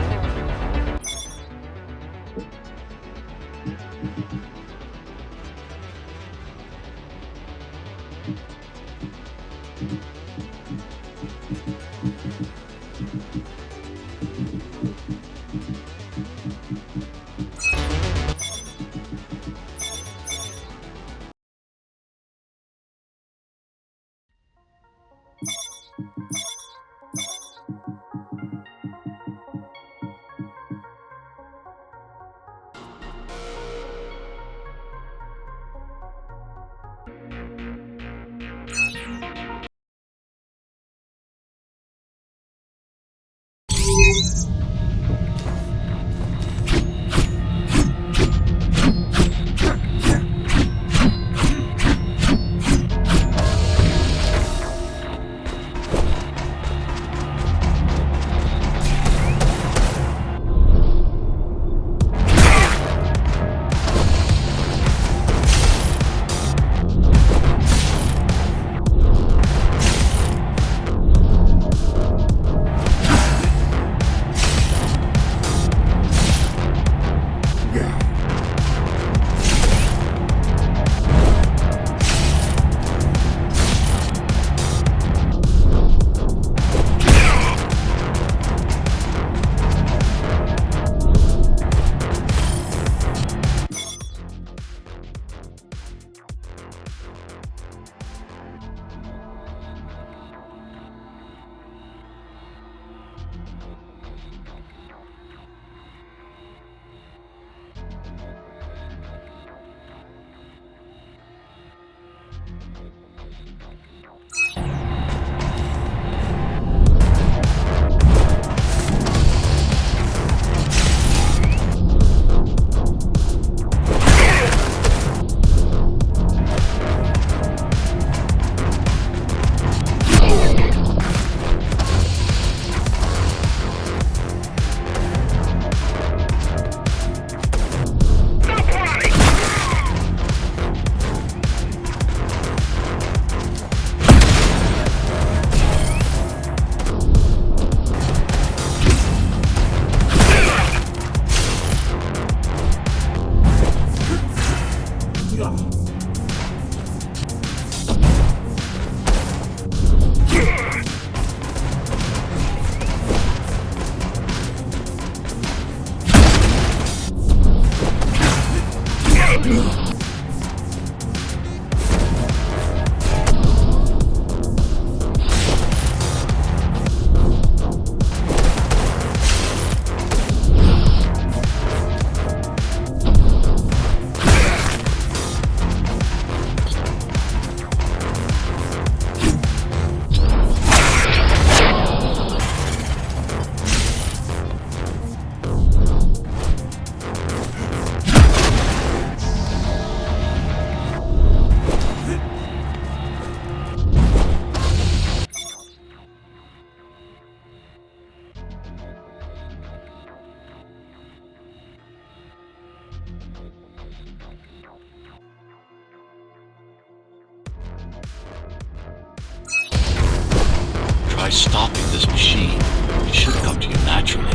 try stopping this machine, it should come to you naturally.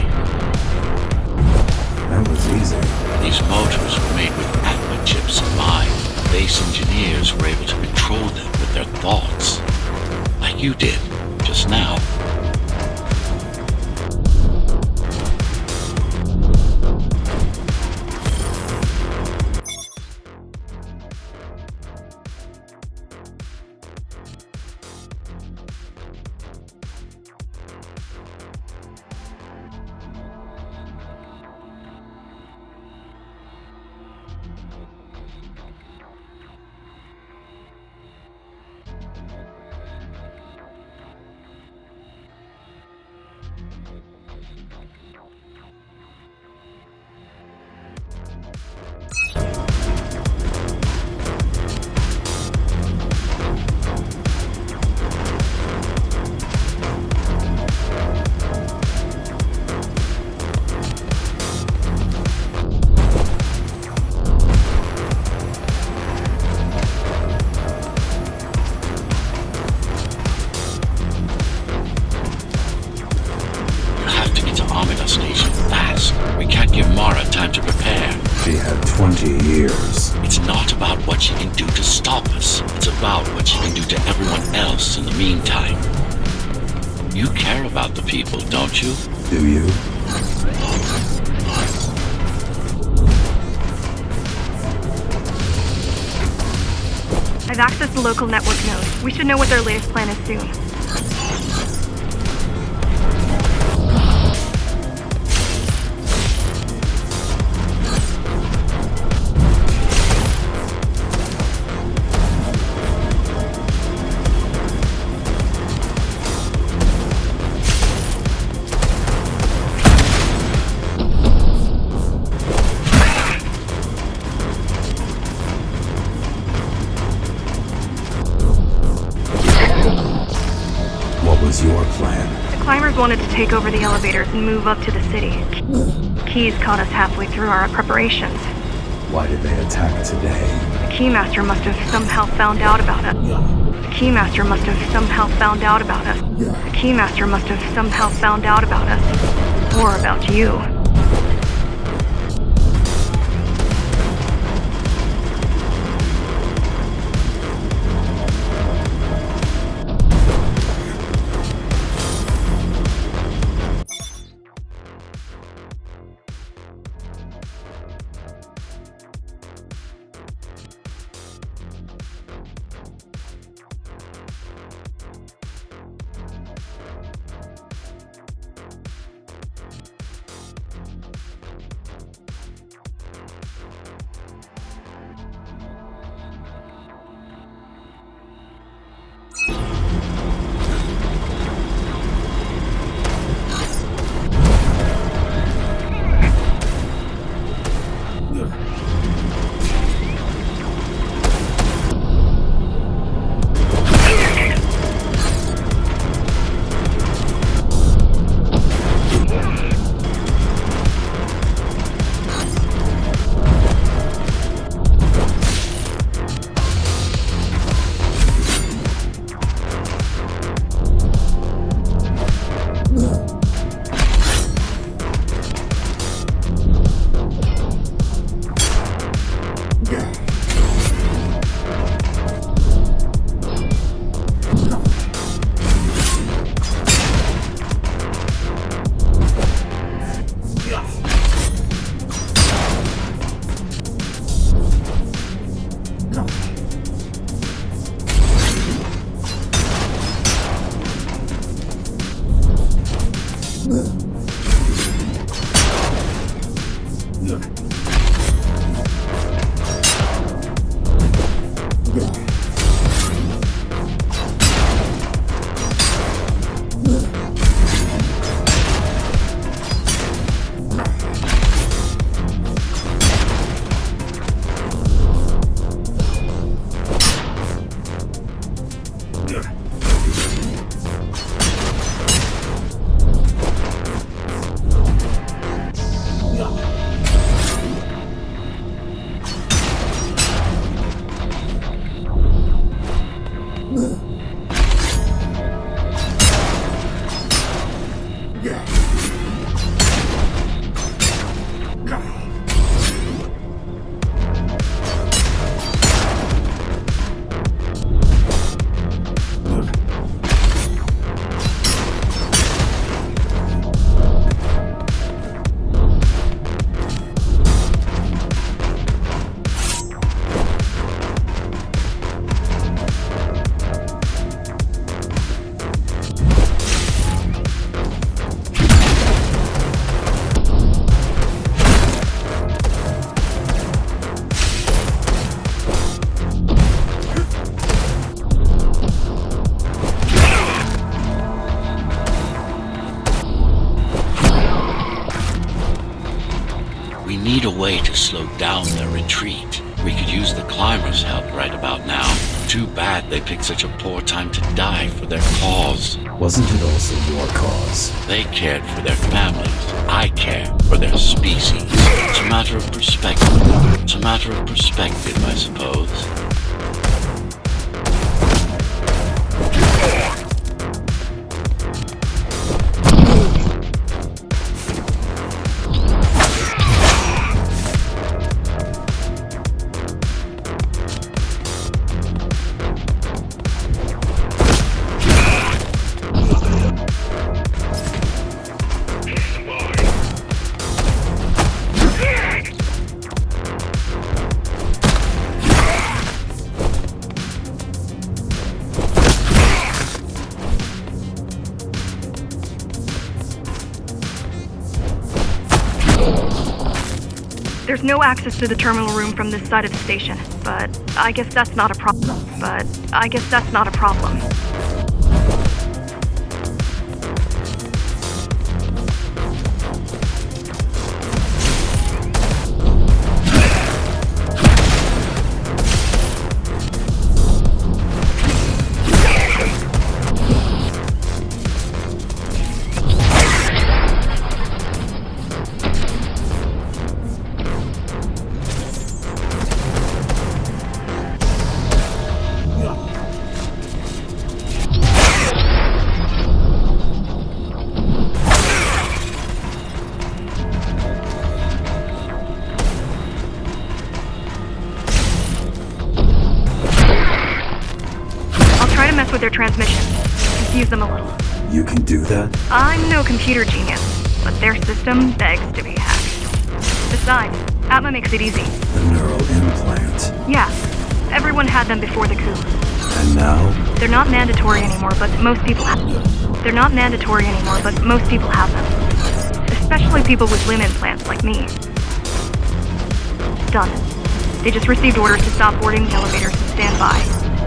That was easy. These motors were made with Atma chips in mind. Base engineers were able to control them with their thoughts. Like you did, just now. Station fast. We can't give Mara time to prepare. She had 20 years. It's not about what she can do to stop us. It's about what she can do to everyone else in the meantime. You care about the people, don't you? Do you? I've accessed the local network node. We should know what their latest plan is soon. Your plan? The climbers wanted to take over the elevators and move up to the city. Keys caught us halfway through our preparations. Why did they attack today? The Keymaster must have somehow found out about us. The Keymaster must have somehow found out about us. The Keymaster must have somehow found out about us. Or about you. need a way to slow down their retreat. We could use the climbers' help right about now. Too bad they picked such a poor time to die for their cause. Wasn't it also your cause? They cared for their families. I care for their species. It's a matter of perspective. It's a matter of perspective, I suppose. There's no access to the terminal room from this side of the station, but I guess that's not a problem. With their transmission. Confuse them a little. You can do that? I'm no computer genius, but their system begs to be hacked. Besides, Atma makes it easy. The neural implant. Yeah, everyone had them before the coup. And now? They're not mandatory anymore, but most people have them. Especially people with limb implants like me. Done. They just received orders to stop boarding the elevators and stand by.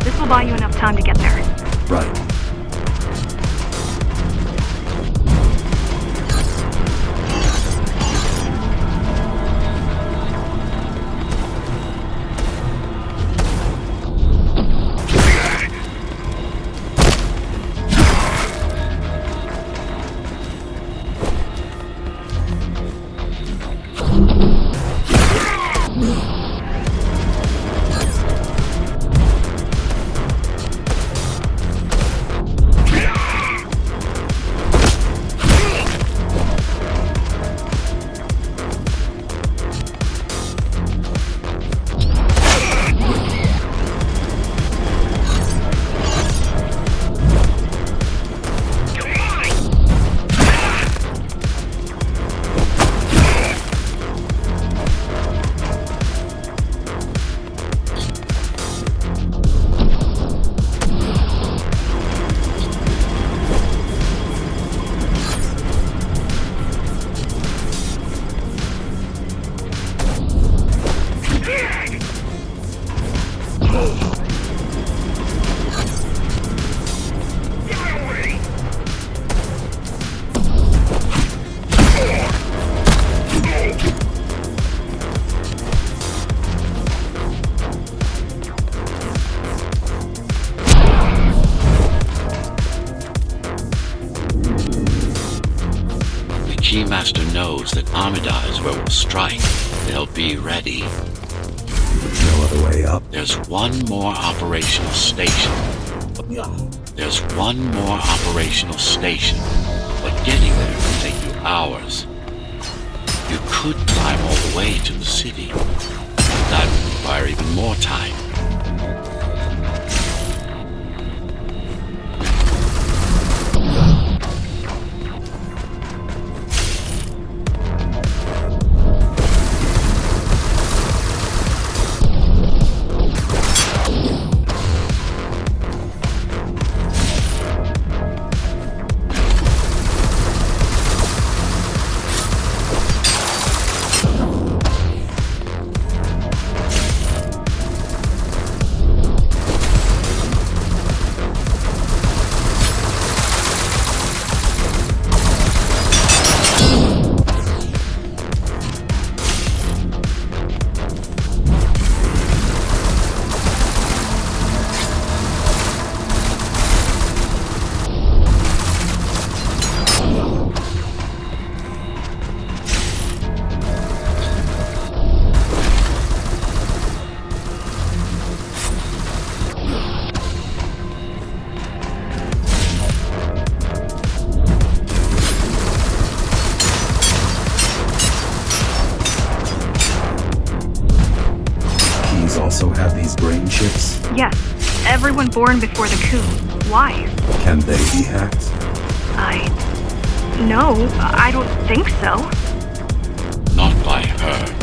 This will buy you enough time to get there. Right. Keymaster knows that Amida is where we'll strike. They'll be ready. No other way up. There's one more operational station. But getting there will take you hours. You could climb all the way to the city. That would require even more time. brain chips? Yes, everyone born before the coup. Why? Can they be hacked? No, I don't think so. Not by her.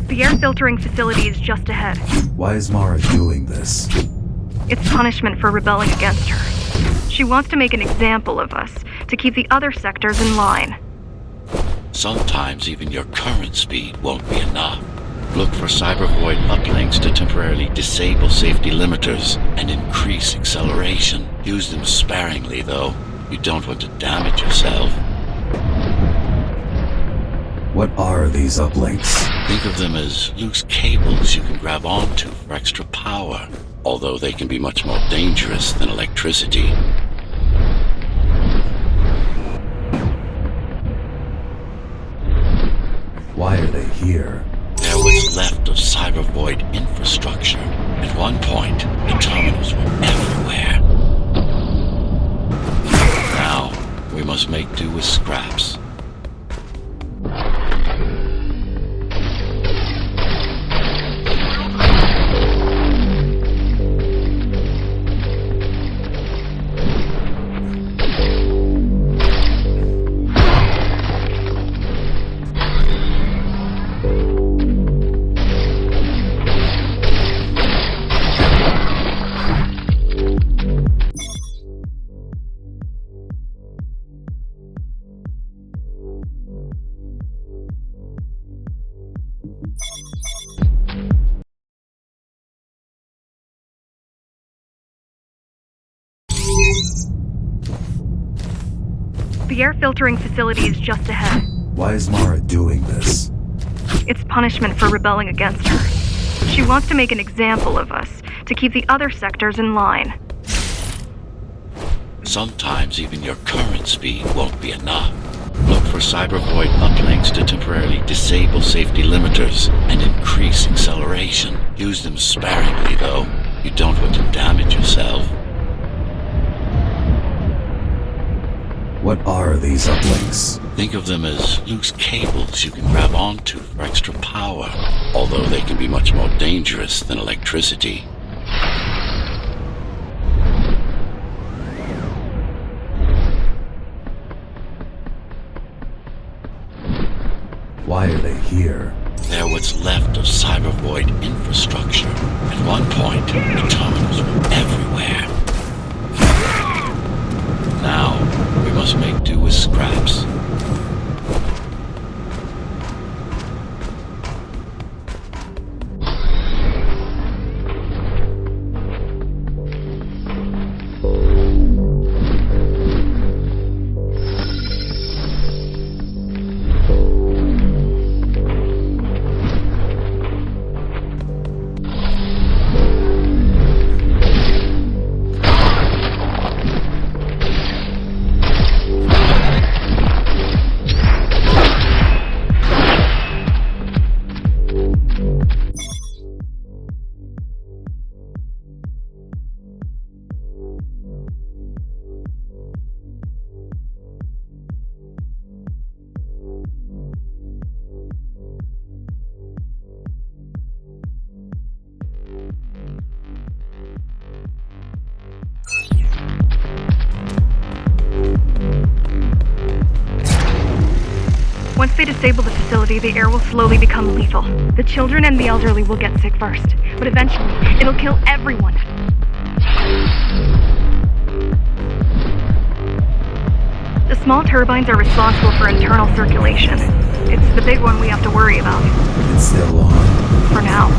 The air filtering facility is just ahead. Why is Mara doing this? It's punishment for rebelling against her. She wants to make an example of us, to keep the other sectors in line. Sometimes even your current speed won't be enough. Look for cybervoid uplinks to temporarily disable safety limiters and increase acceleration. Use them sparingly, though. You don't want to damage yourself. What are these uplinks? Think of them as loose cables you can grab onto for extra power, although they can be much more dangerous than electricity. Why are they here? They're what's left of cybervoid infrastructure. At one point, the terminals were everywhere. Now, we must make do with scraps. The air filtering facility is just ahead. Why is Mara doing this? It's punishment for rebelling against her. She wants to make an example of us, to keep the other sectors in line. Sometimes even your current speed won't be enough. Look for cybervoid uplinks to temporarily disable safety limiters and increase acceleration. Use them sparingly, though. You don't want to damage yourself. What are these uplinks? Think of them as loose cables you can grab onto for extra power, although they can be much more dangerous than electricity. Why are they here? They're what's left of cybervoid infrastructure. At one point, the terminals were everywhere. Now, we must make do with scraps. they disable the facility, the air will slowly become lethal. The children and the elderly will get sick first, but eventually, it'll kill everyone. The small turbines are responsible for internal circulation. It's the big one we have to worry about. It's still on. For now.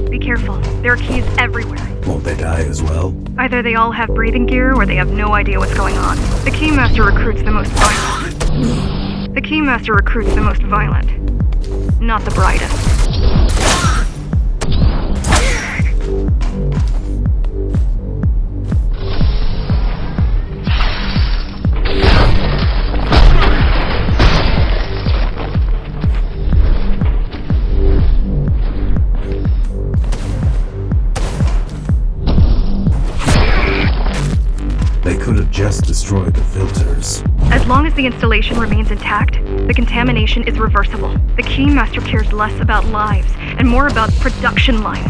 Be careful. There are keys everywhere. Won't they die as well? Either they all have breathing gear or they have no idea what's going on. The Keymaster recruits the most violent. The Keymaster recruits the most violent. Not the brightest. Just destroyed the filters. As long as the installation remains intact, the contamination is reversible. The Keymaster cares less about lives and more about production lines.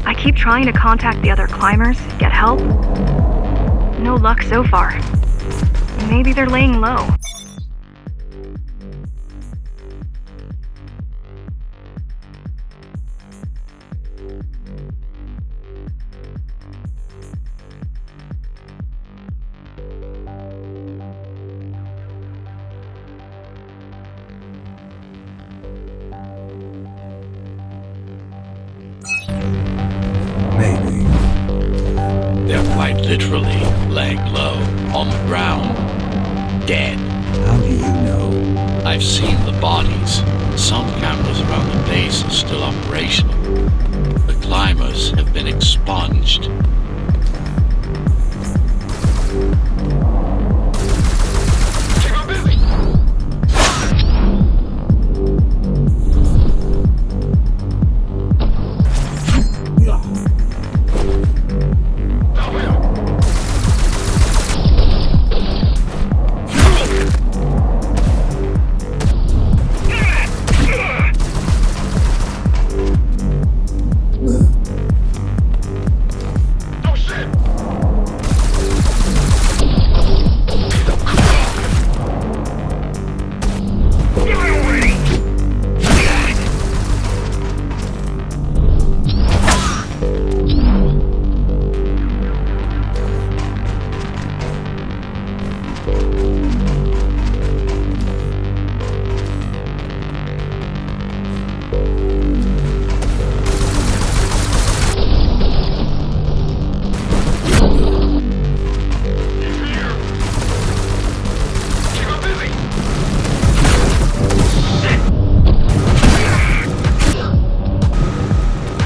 I keep trying to contact the other climbers, get help. No luck so far. Maybe they're laying low. Maybe. They're quite literally laying low on the ground, dead. How do you know? I've seen the bodies. Some cameras around the base are still operational. The climbers have been expunged.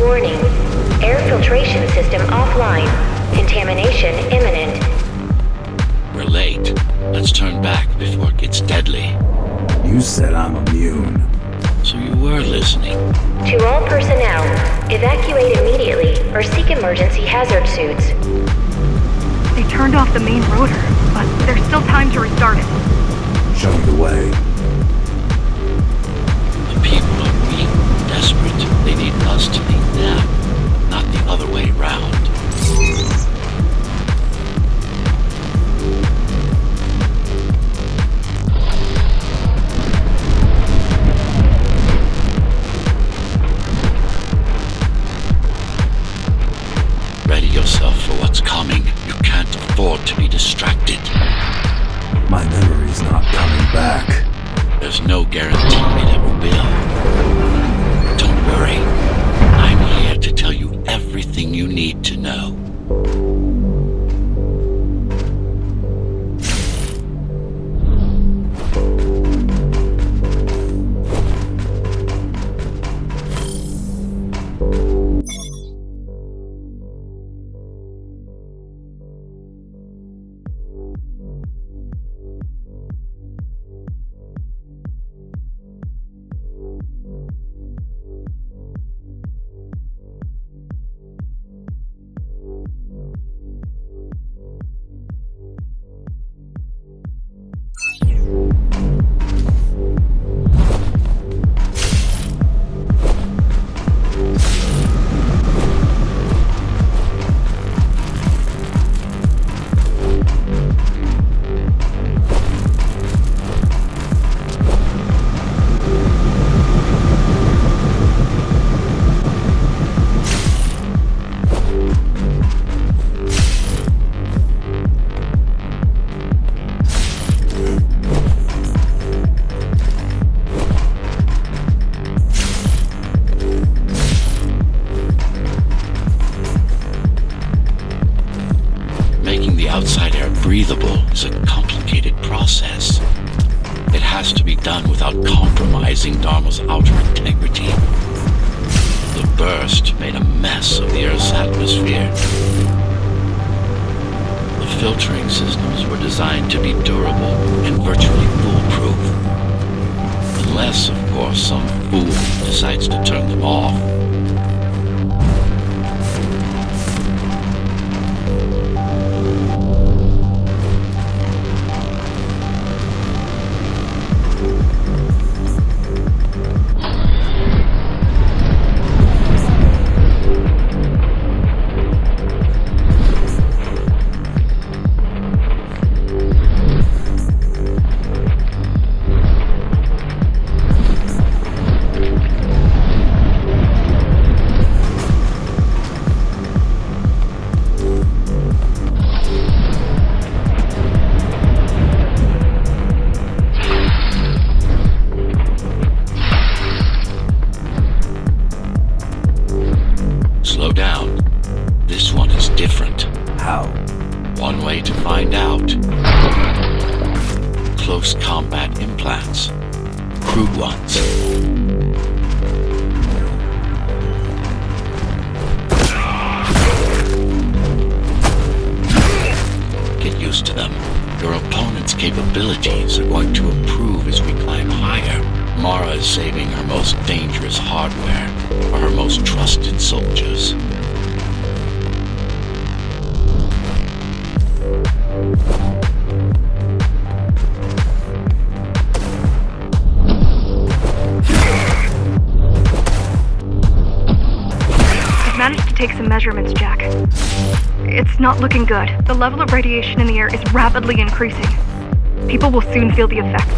Warning. Air filtration system offline. Contamination imminent. We're late. Let's turn back before it gets deadly. You said I'm immune. So you were listening. To all personnel, evacuate immediately or seek emergency hazard suits. They turned off the main rotor, but there's still time to restart it. Show me the way. The people are weak, desperate. They need us to lead them, not the other way round. Ready yourself for what's coming. You can't afford to be distracted. My memory's not coming back. There's no guarantee it ever will. Don't worry. I'm here to tell you everything you need to know. Outside air breathable is a complicated process. It has to be done without compromising Dharma's outer integrity. The burst made a mess of the Earth's atmosphere. The filtering systems were designed to be durable and virtually foolproof. Unless, of course, some fool decides to turn them off. crude ones. Get used to them. Your opponent's capabilities are going to improve as we climb higher. Mara is saving her most dangerous hardware for her most trusted soldiers. I've managed to take some measurements, Jack. It's not looking good. The level of radiation in the air is rapidly increasing. People will soon feel the effects.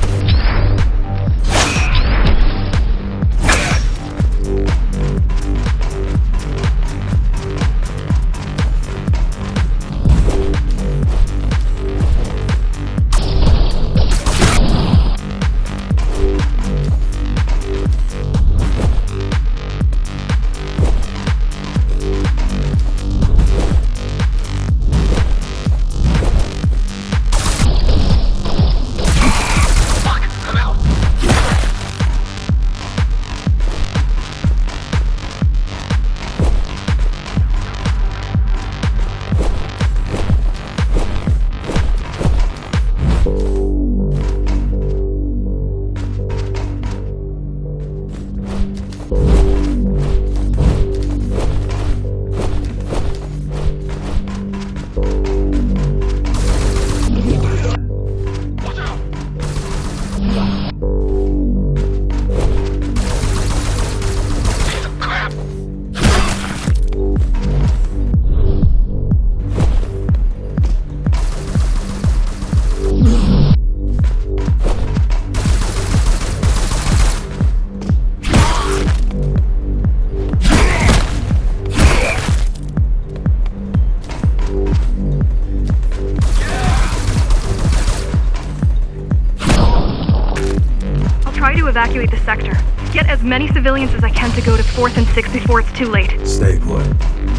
Evacuate the sector. Get as many civilians as I can to go to 4th and 6th before it's too late. Stay put.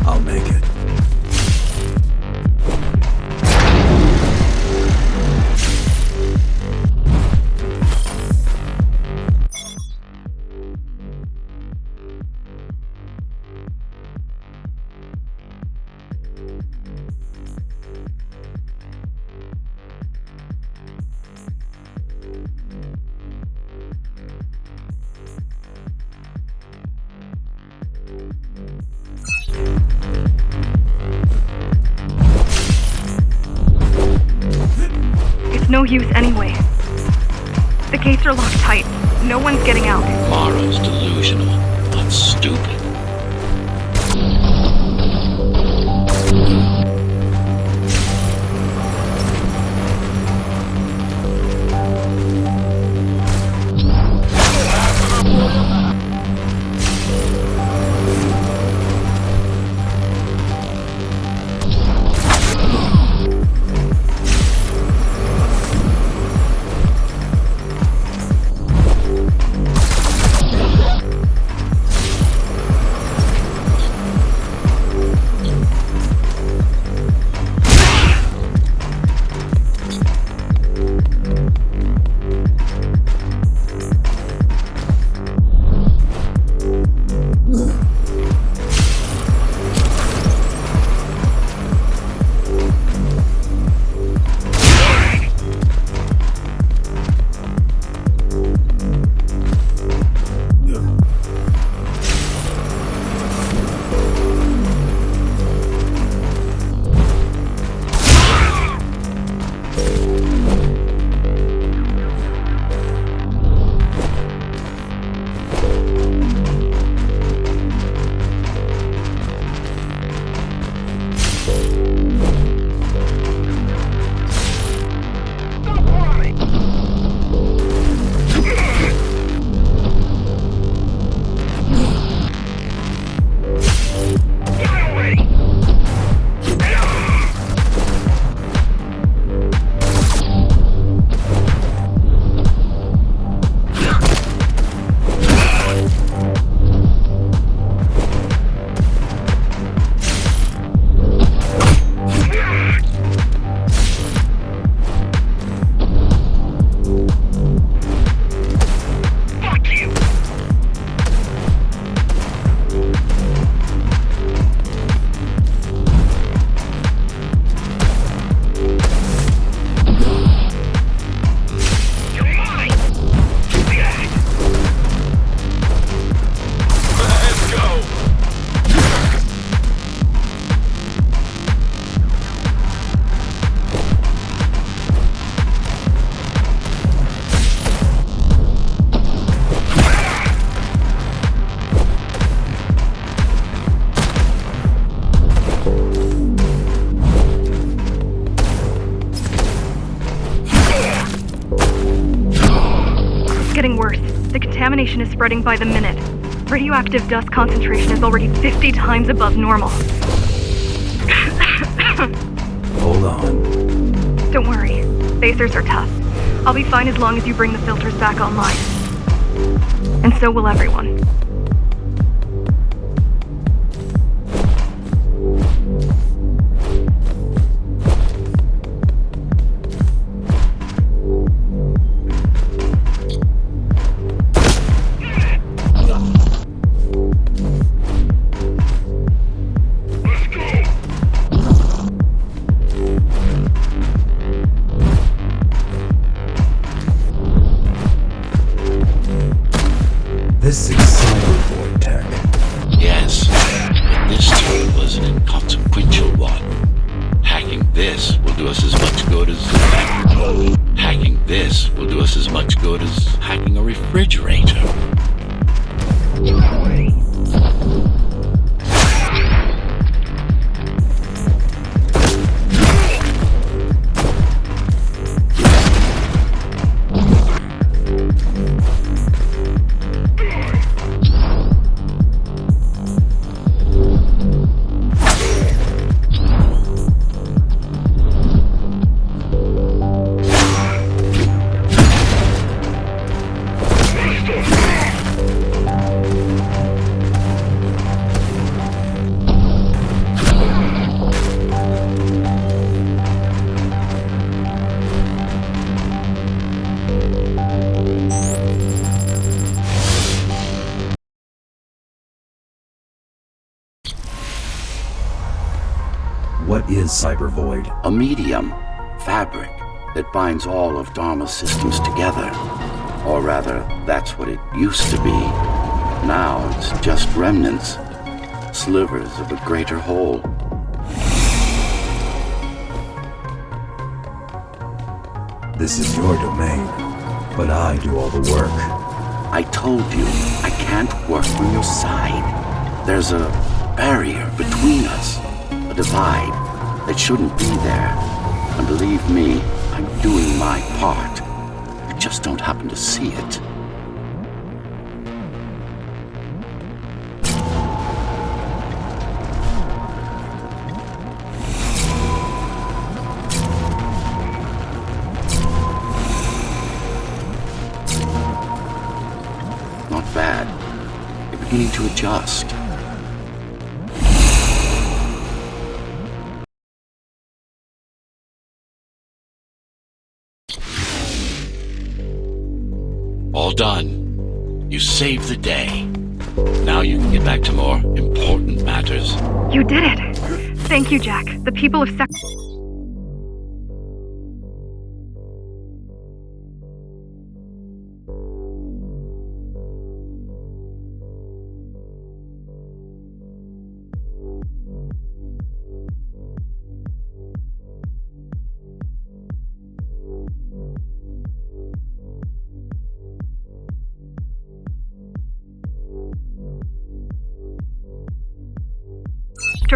I'll make it. No use anyway. The gates are locked tight. No one's getting out. Mara's delusional, but stupid. contamination is spreading by the minute. Radioactive dust concentration is already 50 times above normal. Hold on. Don't worry. Phasers are tough. I'll be fine as long as you bring the filters back online. And so will everyone. This is cybervoid tech. Yes, but this time was an inconsequential one. Hacking this will do us as much good as... Hacking this will do us as much good as hacking a refrigerator. What is cybervoid? A medium, fabric, that binds all of Dharma's systems together. Or rather, that's what it used to be. Now it's just remnants, slivers of a greater whole. This is your domain, but I do all the work. I told you, I can't work on your side. There's a barrier between us, a divide that shouldn't be there. And believe me, I'm doing my part. You just don't happen to see it. Not bad. You're beginning to adjust. All done. You saved the day. Now you can get back to more important matters. You did it! Thank you, Jack. The people of Sector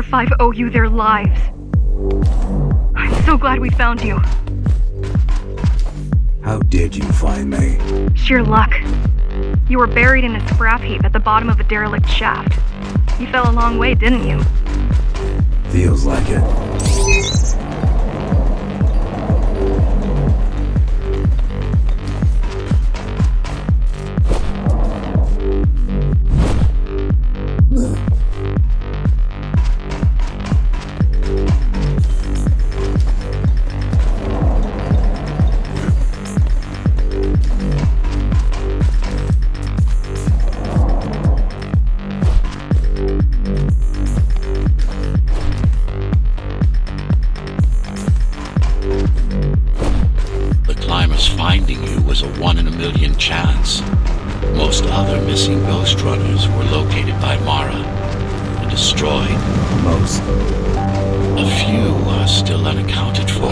5 owe you their lives. I'm so glad we found you. How did you find me? Sheer luck. You were buried in a scrap heap at the bottom of a derelict shaft. You fell a long way, didn't you? Feels like it. Finding you was a 1 in a million chance. Most other missing Ghostrunners were located by Mara and destroyed. Most. A few are still unaccounted for.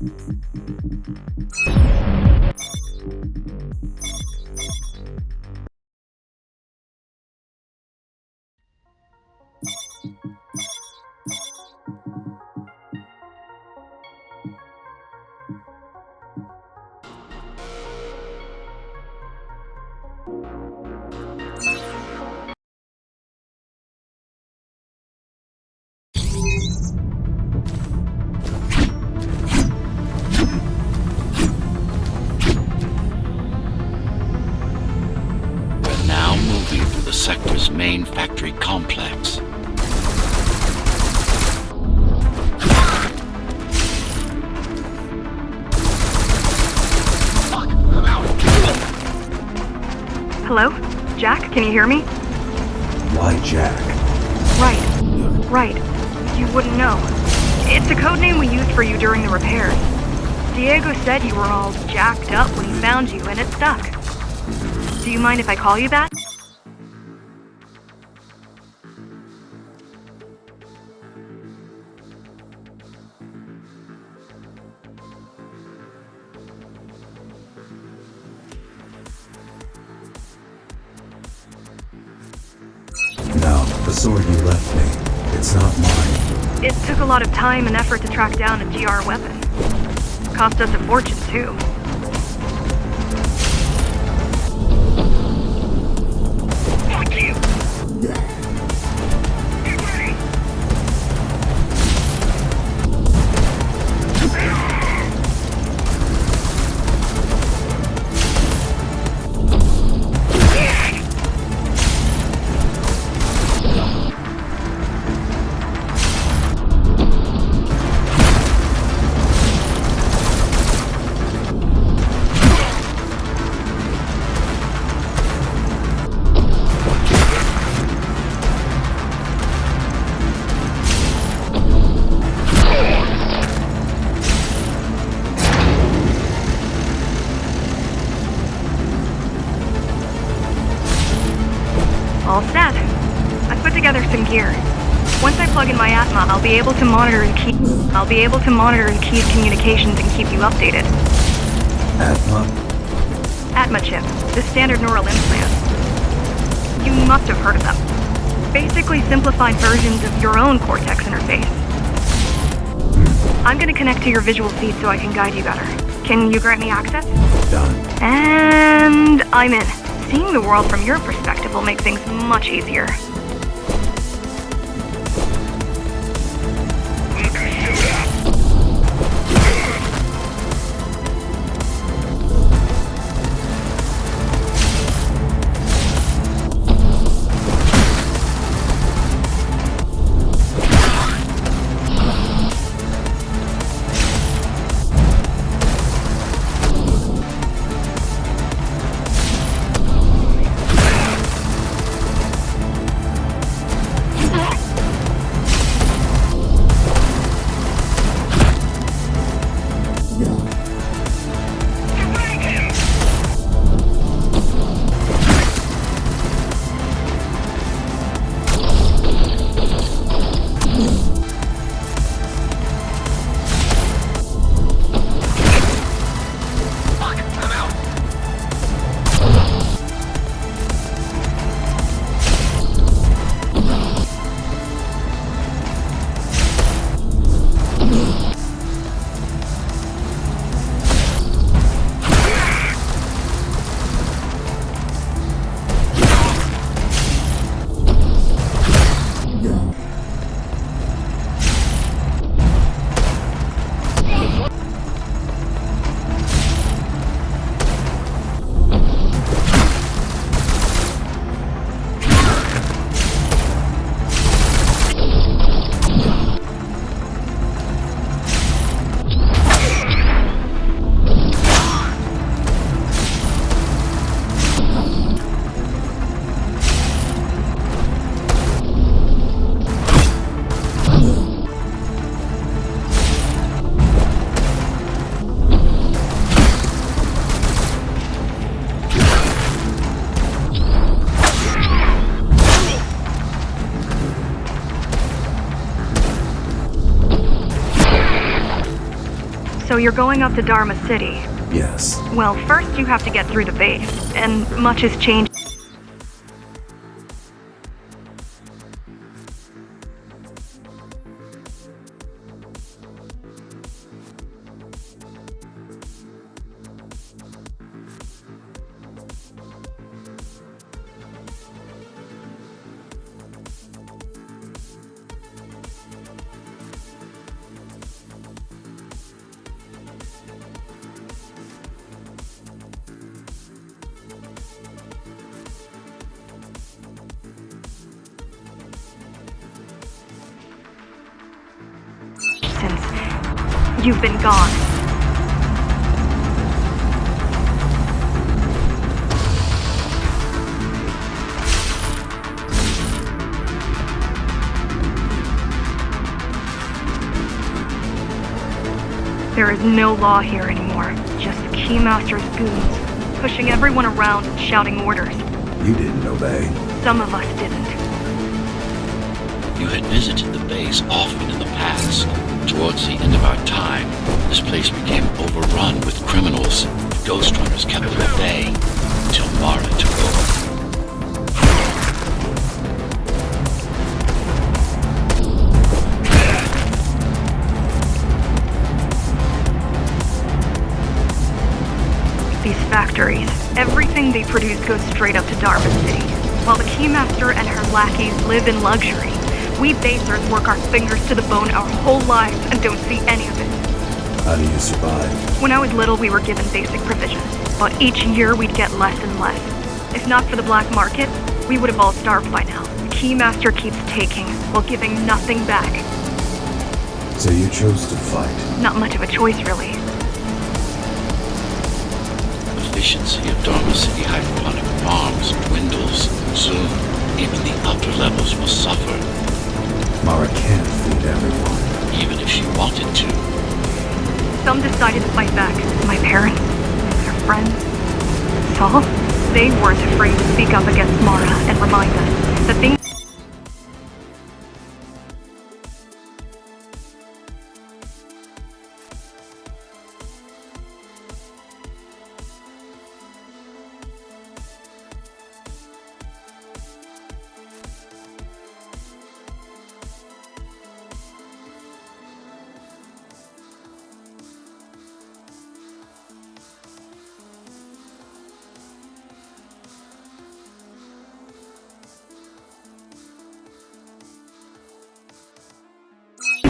We're now moving through the sector's main factory complex. Hello? Jack, can you hear me? Why Jack? Right. You wouldn't know. It's a code name we used for you during the repairs. Diego said you were all jacked up when he found you, and it stuck. Do you mind if I call you that? No, the sword you left me. It's not mine. It took a lot of time and effort to track down a GR weapon. Cost us a fortune, too. Fuck you! All set. I put together some gear. Once I plug in my Atma, I'll be able to monitor the key's communications and keep you updated. Atma? Atma chip, the standard neural implant. You must have heard of them. Basically simplified versions of your own Cortex interface. I'm gonna connect to your visual feed so I can guide you better. Can you grant me access? Done. And I'm in. Seeing the world from your perspective will make things much easier. So you're going up to Dharma City. Yes. Well, first you have to get through the base, and much has changed. Since you've been gone. There is no law here anymore. Just Keymaster's goons, pushing everyone around and shouting orders. You didn't obey. Some of us didn't. You had visited the base often in the past. Towards the end of our time, this place became overrun with criminals. Ghostrunners kept them at bay until Mara took over. These factories, everything they produce goes straight up to Dharma City. While the Keymaster and her lackeys live in luxury, we basers work our fingers to the bone our whole lives and don't see any of it. How do you survive? When I was little, we were given basic provisions, but each year we'd get less and less. If not for the black market, we would have all starved by now. The Keymaster keeps taking, while giving nothing back. So you chose to fight? Not much of a choice, really. Efficiency of Dharma City hydroponic farms dwindles. Soon, even the upper levels will suffer. Mara can't feed everyone. Even if she wanted to. Some decided to fight back. My parents, their friends, Saul. They weren't afraid to speak up against Mara and remind us that things.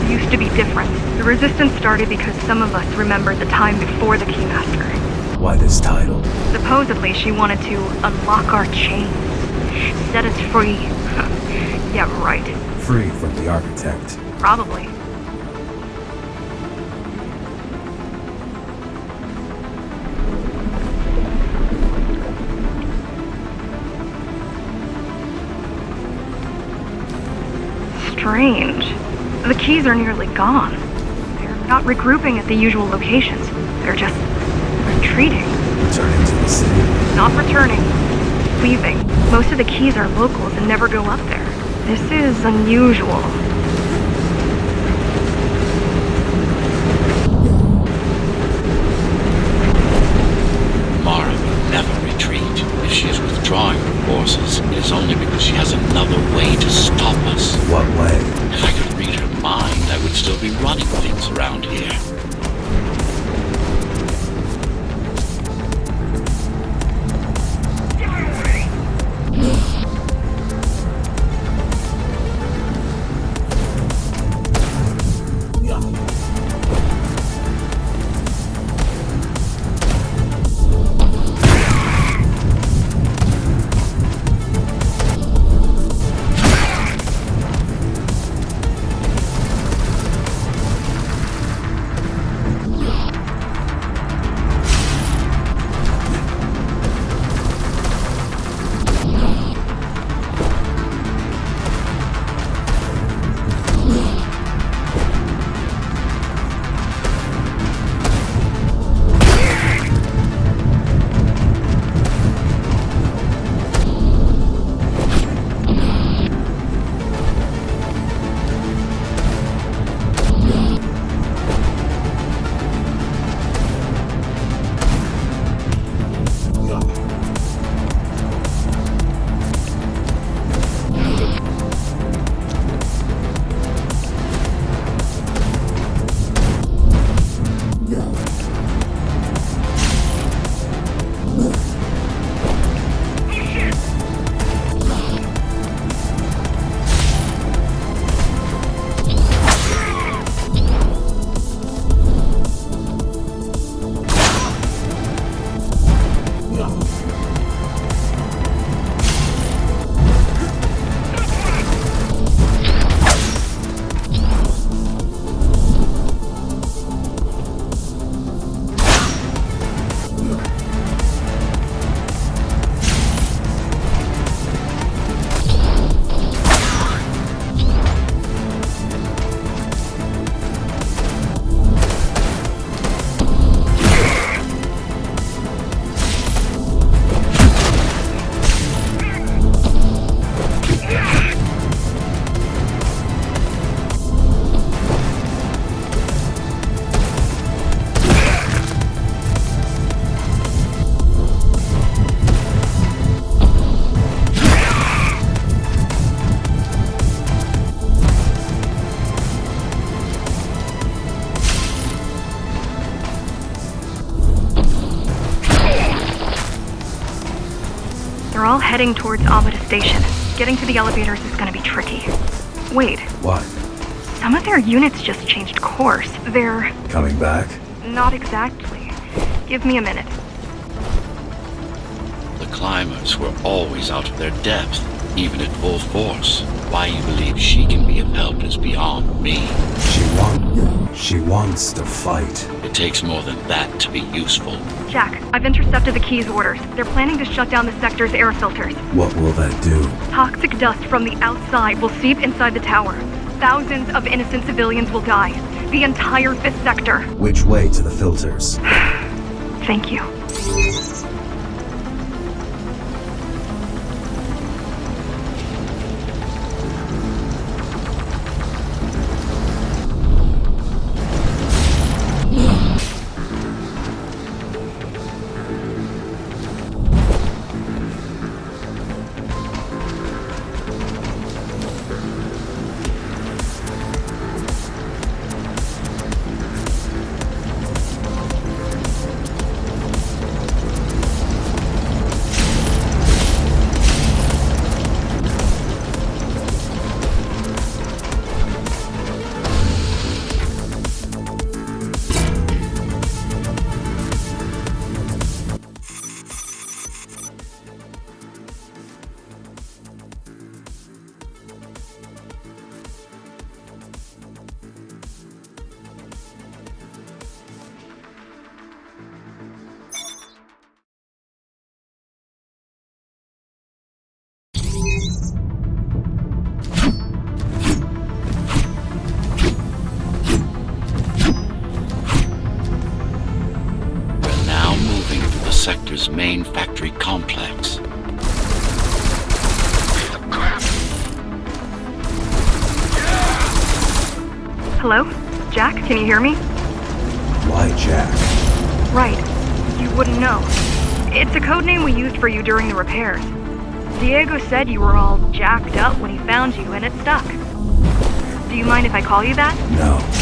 Used to be different. The resistance started because some of us remembered the time before the Keymaster. Why this title? Supposedly she wanted to unlock our chains, set us free. Yeah, right. Free from the architect. Probably. Strange. The keys are nearly gone. They're not regrouping at the usual locations. They're just retreating. Returning to the city. Not returning. Leaving. Most of the keys are locals and never go up there. This is unusual. Mara will never retreat. If she is withdrawing her forces, it is only because she has another way to stop us. What way? If I could read her mind, I would still be running things around here. They're all heading towards Amida Station. Getting to the elevators is gonna be tricky. Wait, What? some of their units just changed course. They're... Coming back? not exactly. Give me a minute. The climbers were always out of their depth, even at full force. Why you believe she can be of help is beyond me. She wants to fight. It takes more than that to be useful. Jack, I've intercepted the Key's orders. They're planning to shut down the sector's air filters. What will that do? Toxic dust from the outside will seep inside the tower. Thousands of innocent civilians will die. The entire 5th sector. Which way to the filters? Thank you. sector's main factory complex. Hello? Jack, can you hear me? Why Jack? Right. You wouldn't know. It's a code name we used for you during the repairs. Diego said you were all jacked up when he found you, and it stuck. Do you mind if I call you that? No.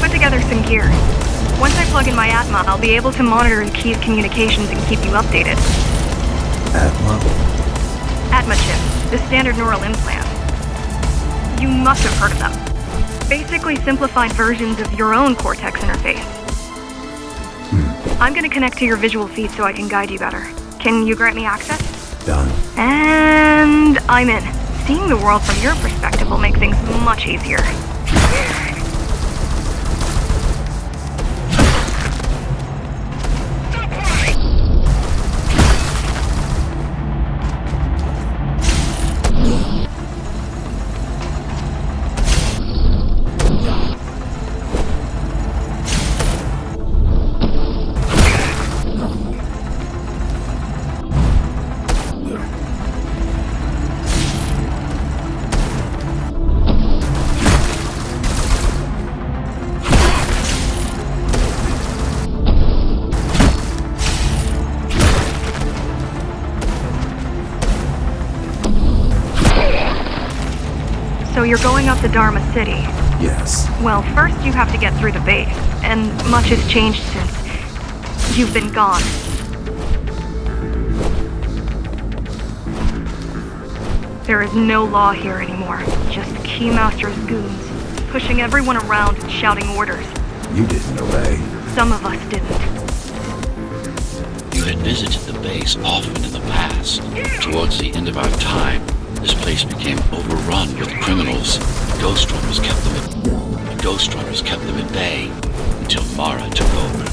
put together some gear. Once I plug in my Atma, I'll be able to monitor the key's communications and keep you updated. Atma? Atma chip, the standard neural implant. You must have heard of them. Basically simplified versions of your own Cortex interface. I'm gonna connect to your visual feed so I can guide you better. Can you grant me access? Done. And I'm in. Seeing the world from your perspective will make things much easier. So you're going up to Dharma City. Yes. Well, first you have to get through the base, and much has changed since you've been gone. There is no law here anymore, just Keymaster's goons, pushing everyone around and shouting orders. You didn't obey. Some of us didn't. You had visited the base often in the past. Towards the end of our time, this place became overrun with criminals. Ghostrunners kept them at bay until Mara took over.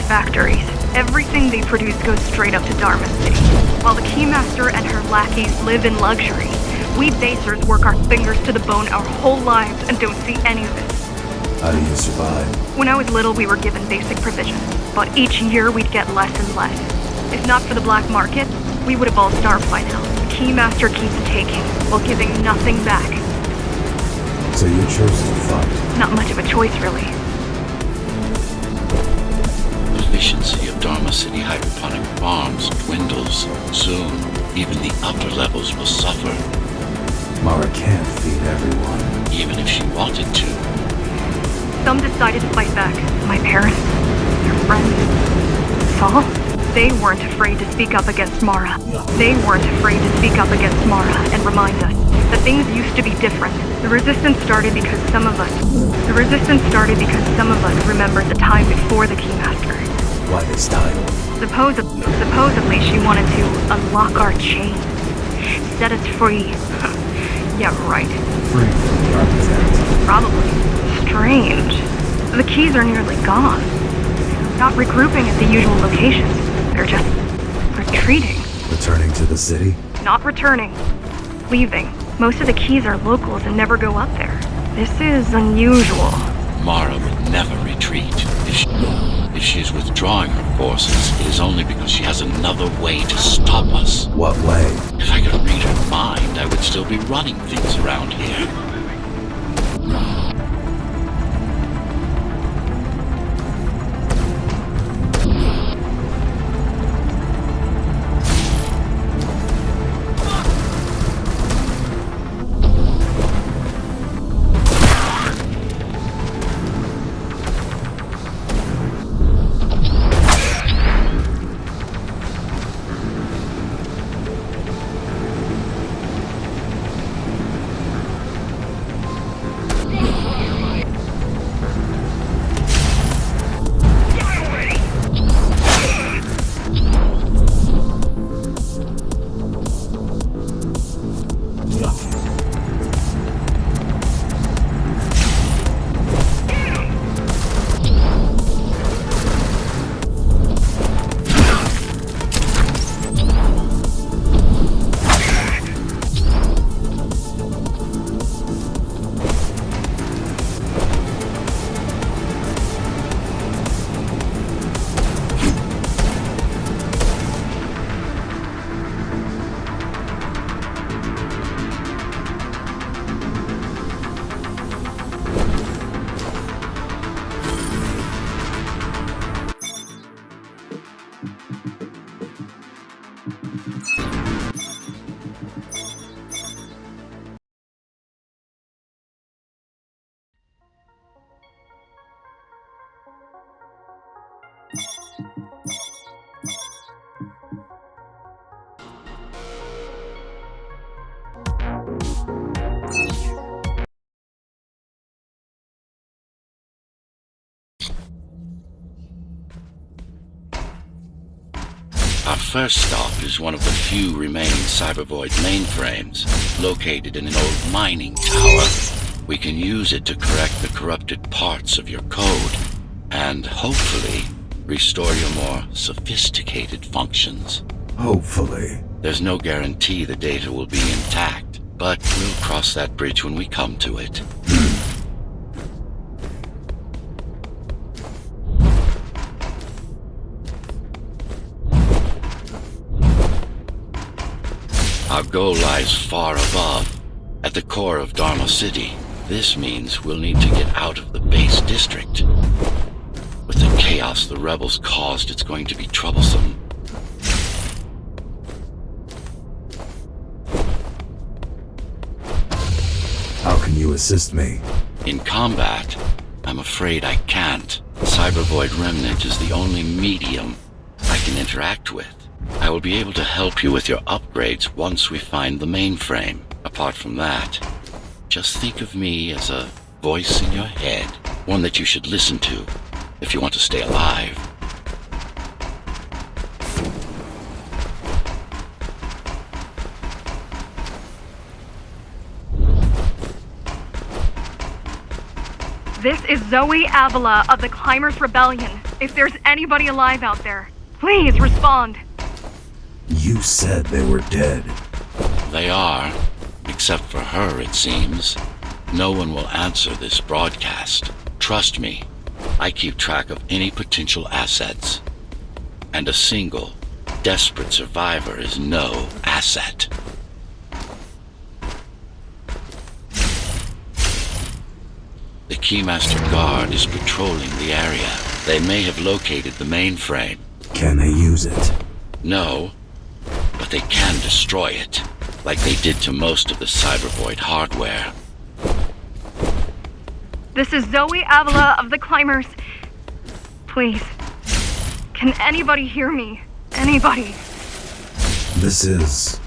Factories. Everything they produce goes straight up to Dharma City. While the Keymaster and her lackeys live in luxury, we basers work our fingers to the bone our whole lives and don't see any of it. How do you survive? When I was little, we were given basic provisions, but each year we'd get less and less. If not for the black market, we would have all starved by now. The Keymaster keeps taking, while giving nothing back. So you chose to fight? Not much of a choice, really. The efficiency of Dharma City hydroponic farms dwindles. Soon, even the upper levels will suffer. Mara can't feed everyone. Even if she wanted to. Some decided to fight back. My parents, their friends, Saul. They weren't afraid to speak up against Mara. They weren't afraid to speak up against Mara and remind us that things used to be different. The resistance started because some of us remembered the time before the Keymaster. Why this title? Supposedly she wanted to unlock our chains. Set us free. Yeah, right. Free from the architect. Probably. Strange. The keys are nearly gone. Not regrouping at the usual locations. They're just retreating. Returning to the city? Not returning. Leaving. Most of the keys are locals and never go up there. This is unusual. Mara would never retreat. If she is withdrawing her forces, it is only because she has another way to stop us. What way? If I could read her mind, I would still be running things around here. first stop is one of the few remaining Cybervoid mainframes, located in an old mining tower. We can use it to correct the corrupted parts of your code, and hopefully restore your more sophisticated functions. Hopefully. There's no guarantee the data will be intact, but we'll cross that bridge when we come to it. Our goal lies far above, at the core of Dharma City. This means we'll need to get out of the base district. With the chaos the rebels caused, it's going to be troublesome. How can you assist me? In combat, I'm afraid I can't. Cybervoid Remnant is the only medium I can interact with. I will be able to help you with your upgrades once we find the mainframe. Apart from that, just think of me as a voice in your head, one that you should listen to if you want to stay alive. This is Zoe Avila of the Climbers Rebellion. If there's anybody alive out there, please respond. You said they were dead. They are, except for her, it seems. No one will answer this broadcast. Trust me, I keep track of any potential assets. And a single, desperate survivor is no asset. The Keymaster Guard is patrolling the area. They may have located the mainframe. Can they use it? No, but they can destroy it, like they did to most of the Cybervoid hardware. This is Zoe Avila of the Climbers. Please, can anybody hear me? Anybody? This is...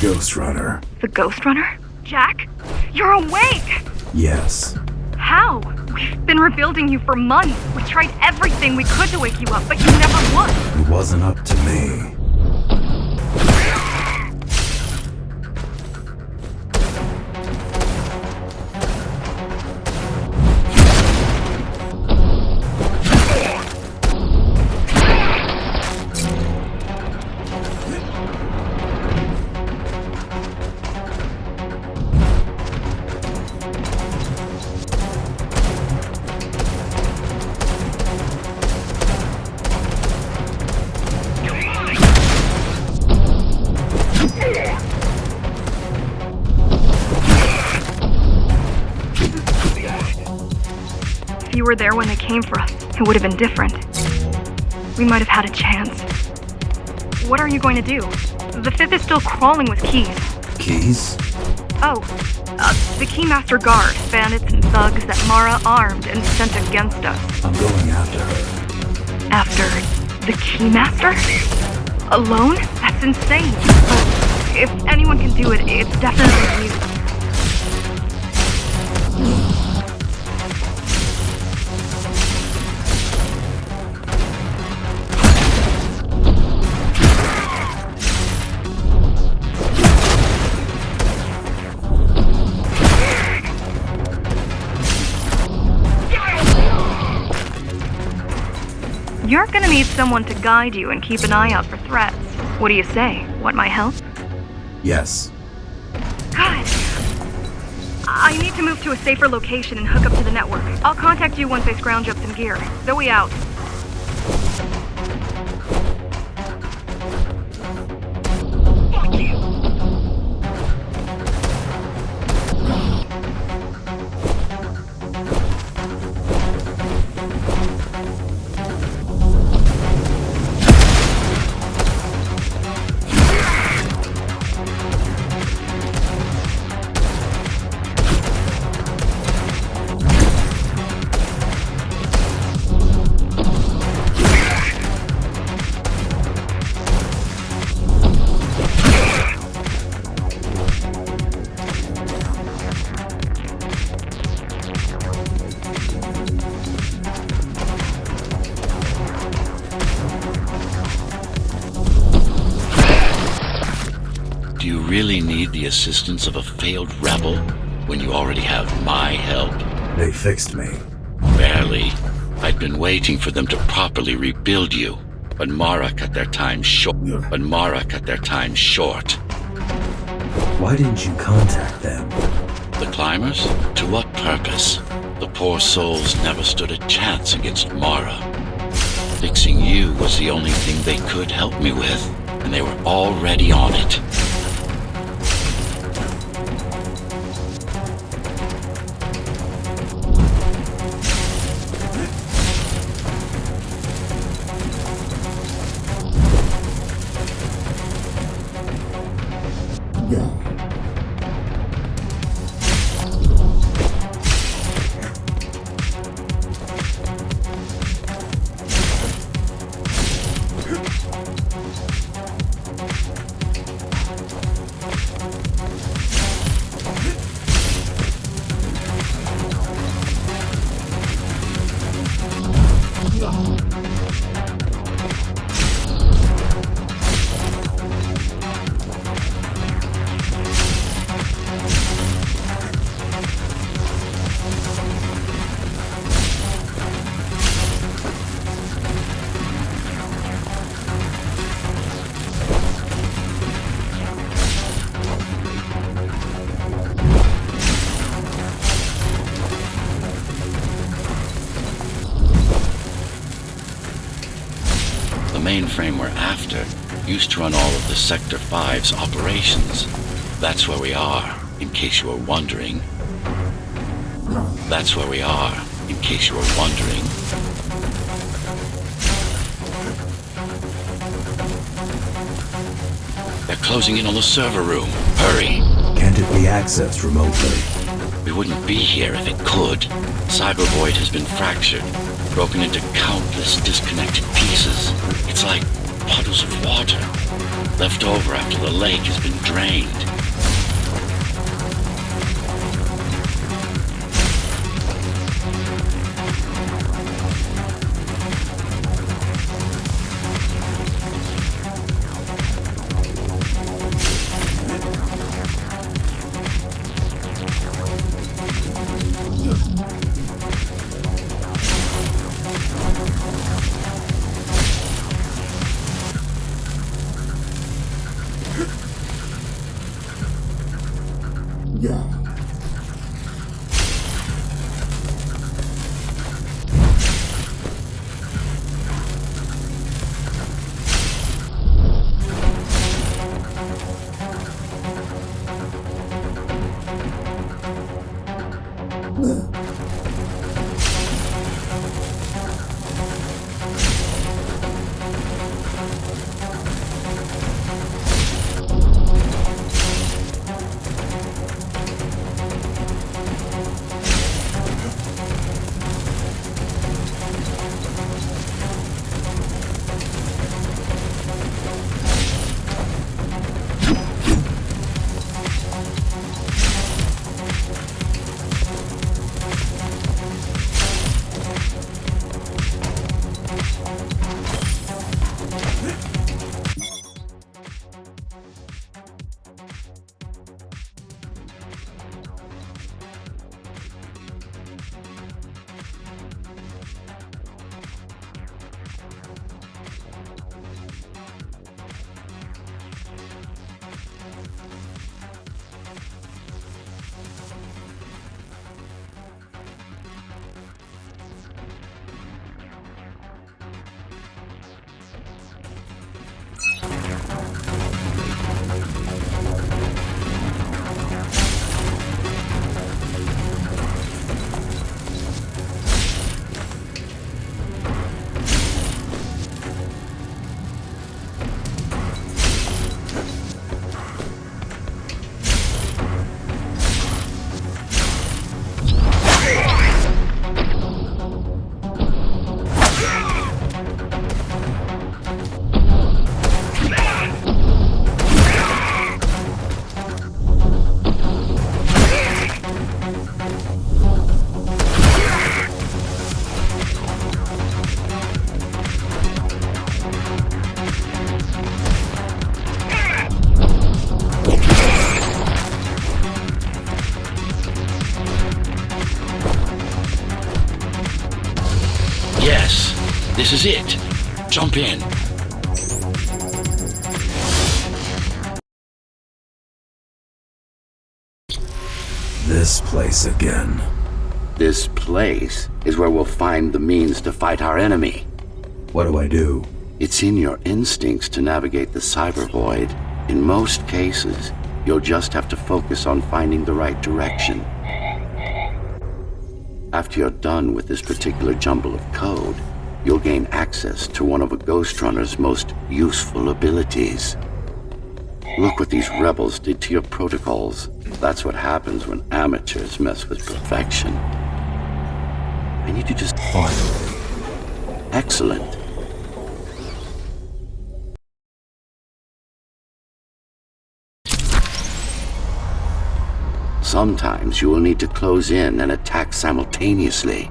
Ghostrunner. The Ghostrunner? Jack? You're awake! Yes. How? We've been rebuilding you for months. We tried everything we could to wake you up, but you never won. It wasn't up to me. If you were there when they came for us, it would have been different. We might have had a chance. What are you going to do? The Fifth is still crawling with keys. Keys? Oh, the Keymaster Guard, bandits and thugs that Mara armed and sent against us. I'm going after her. After the Keymaster? Alone? That's insane. But if anyone can do it, it's definitely you. You're gonna need someone to guide you and keep an eye out for threats. What do you say? Want my help? Yes. Good. I need to move to a safer location and hook up to the network. I'll contact you once I scrounge up some gear. Zoe out. assistance of a failed rebel when you already have my help? They fixed me. Barely. I'd been waiting for them to properly rebuild you, but Mara cut their time short. Why didn't you contact them? The climbers? To what purpose? The poor souls never stood a chance against Mara. Fixing you was the only thing they could help me with, and they were already on it. The mainframe we're after used to run all of the Sector 5's operations. That's where we are, in case you were wondering. That's where we are, in case you were wondering. They're closing in on the server room. Hurry! Can't it be accessed remotely? We wouldn't be here if it could. Cybervoid has been fractured, broken into countless disconnected pieces. It's like puddles of water, left over after the lake has been drained. Yes, this is it. Jump in. This place again. This place is where we'll find the means to fight our enemy. What do I do? It's in your instincts to navigate the cyber void. In most cases, you'll just have to focus on finding the right direction. After you're done with this particular jumble of code, you'll gain access to one of a Ghostrunner's most useful abilities. Look what these rebels did to your protocols. That's what happens when amateurs mess with perfection. I need to just... Finally. Excellent. Sometimes you will need to close in and attack simultaneously.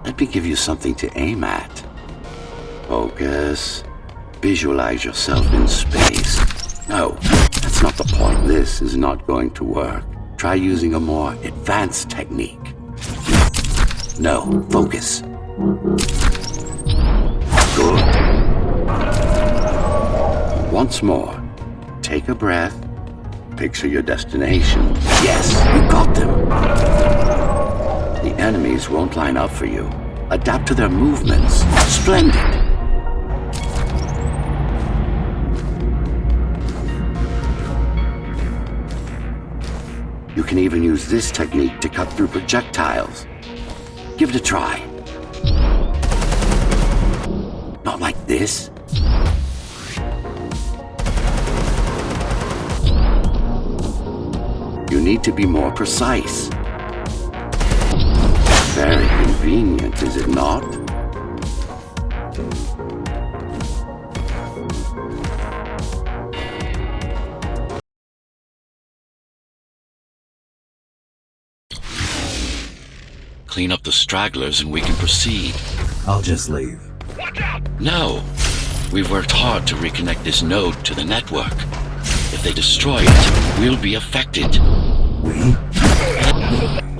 Let me give you something to aim at. Focus. Visualize yourself in space. No, that's not the point. This is not going to work. Try using a more advanced technique. No, focus. Good. Once more. Take a breath. Picture your destination. Yes, you got them. The enemies won't line up for you. Adapt to their movements. Splendid. You can even use this technique to cut through projectiles. Give it a try. Not like this. You need to be more precise. Very convenient, is it not? Clean up the stragglers and we can proceed. I'll just leave. No. We've worked hard to reconnect this node to the network. If they destroy it, we'll be affected. We?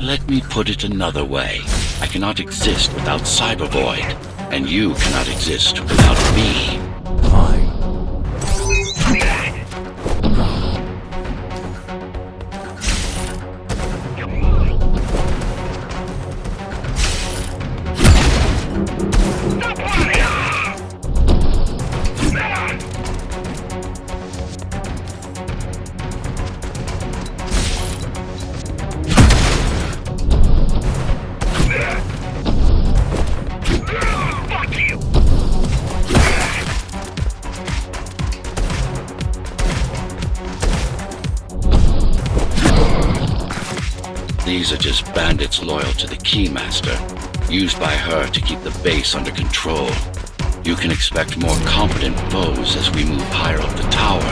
Let me put it another way. I cannot exist without Cyber Void, and you cannot exist without me. Fine. These are just bandits loyal to the Keymaster, used by her to keep the base under control. You can expect more competent foes as we move higher up the tower.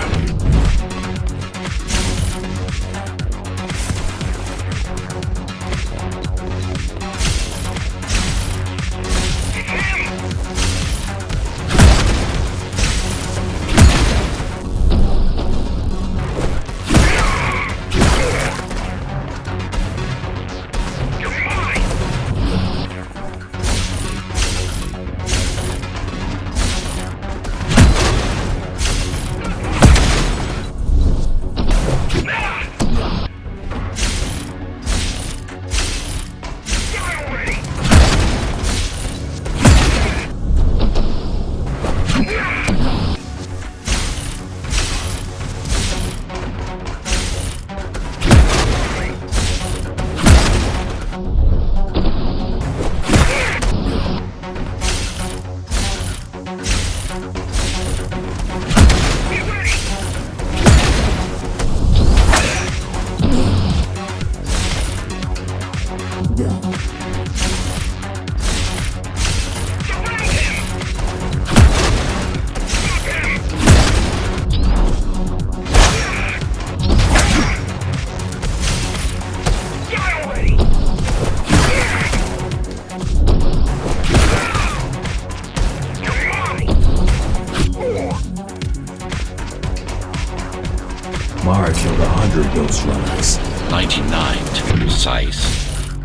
Mara killed 100 Ghostrunners. 99 to be precise.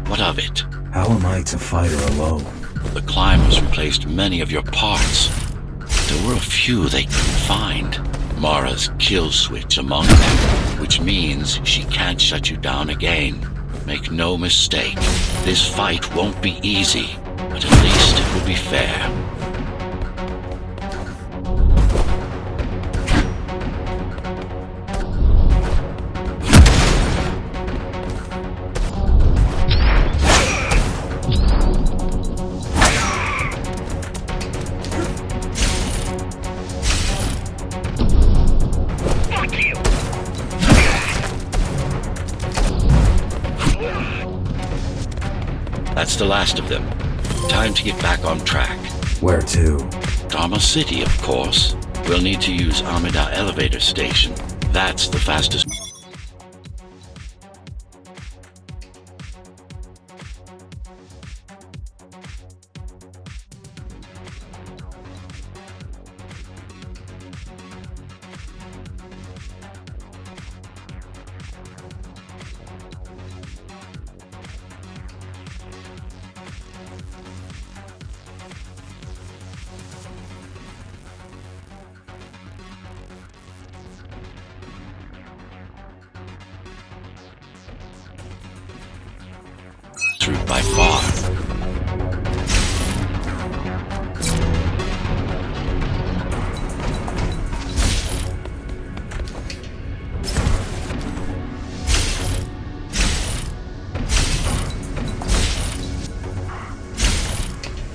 What of it? How am I to fight her alone? The climbers replaced many of your parts. There were a few they couldn't find. Mara's kill switch among them, which means she can't shut you down again. Make no mistake, this fight won't be easy, but at least it will be fair. That's the last of them. Time to get back on track. Where to? Dharma City, of course. We'll need to use Amida Elevator Station. That's the fastest. Route by far.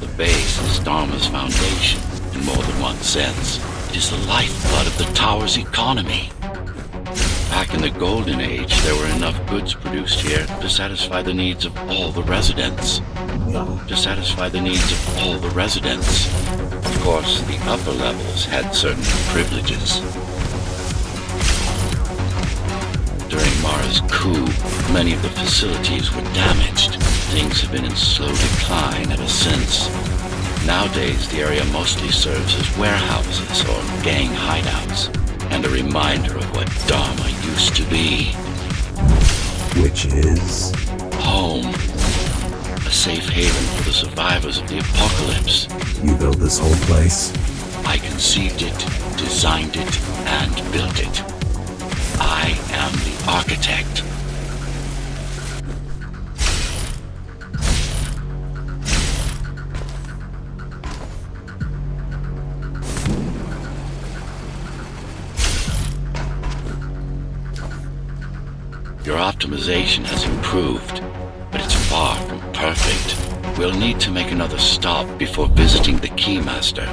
The base is Dharma's foundation in more than one sense. It is the lifeblood of the tower's economy. Back in the Golden Age, there were enough goods produced here to satisfy the needs of all the residents. Of course, the upper levels had certain privileges. During Mara's coup, many of the facilities were damaged. Things have been in slow decline ever since. Nowadays, the area mostly serves as warehouses or gang hideouts, and a reminder of what Dharma used to be. Which is? Home. A safe haven for the survivors of the apocalypse. You built this whole place? I conceived it, designed it, and built it. I am the architect. Your optimization has improved, but it's far from perfect. We'll need to make another stop before visiting the Keymaster.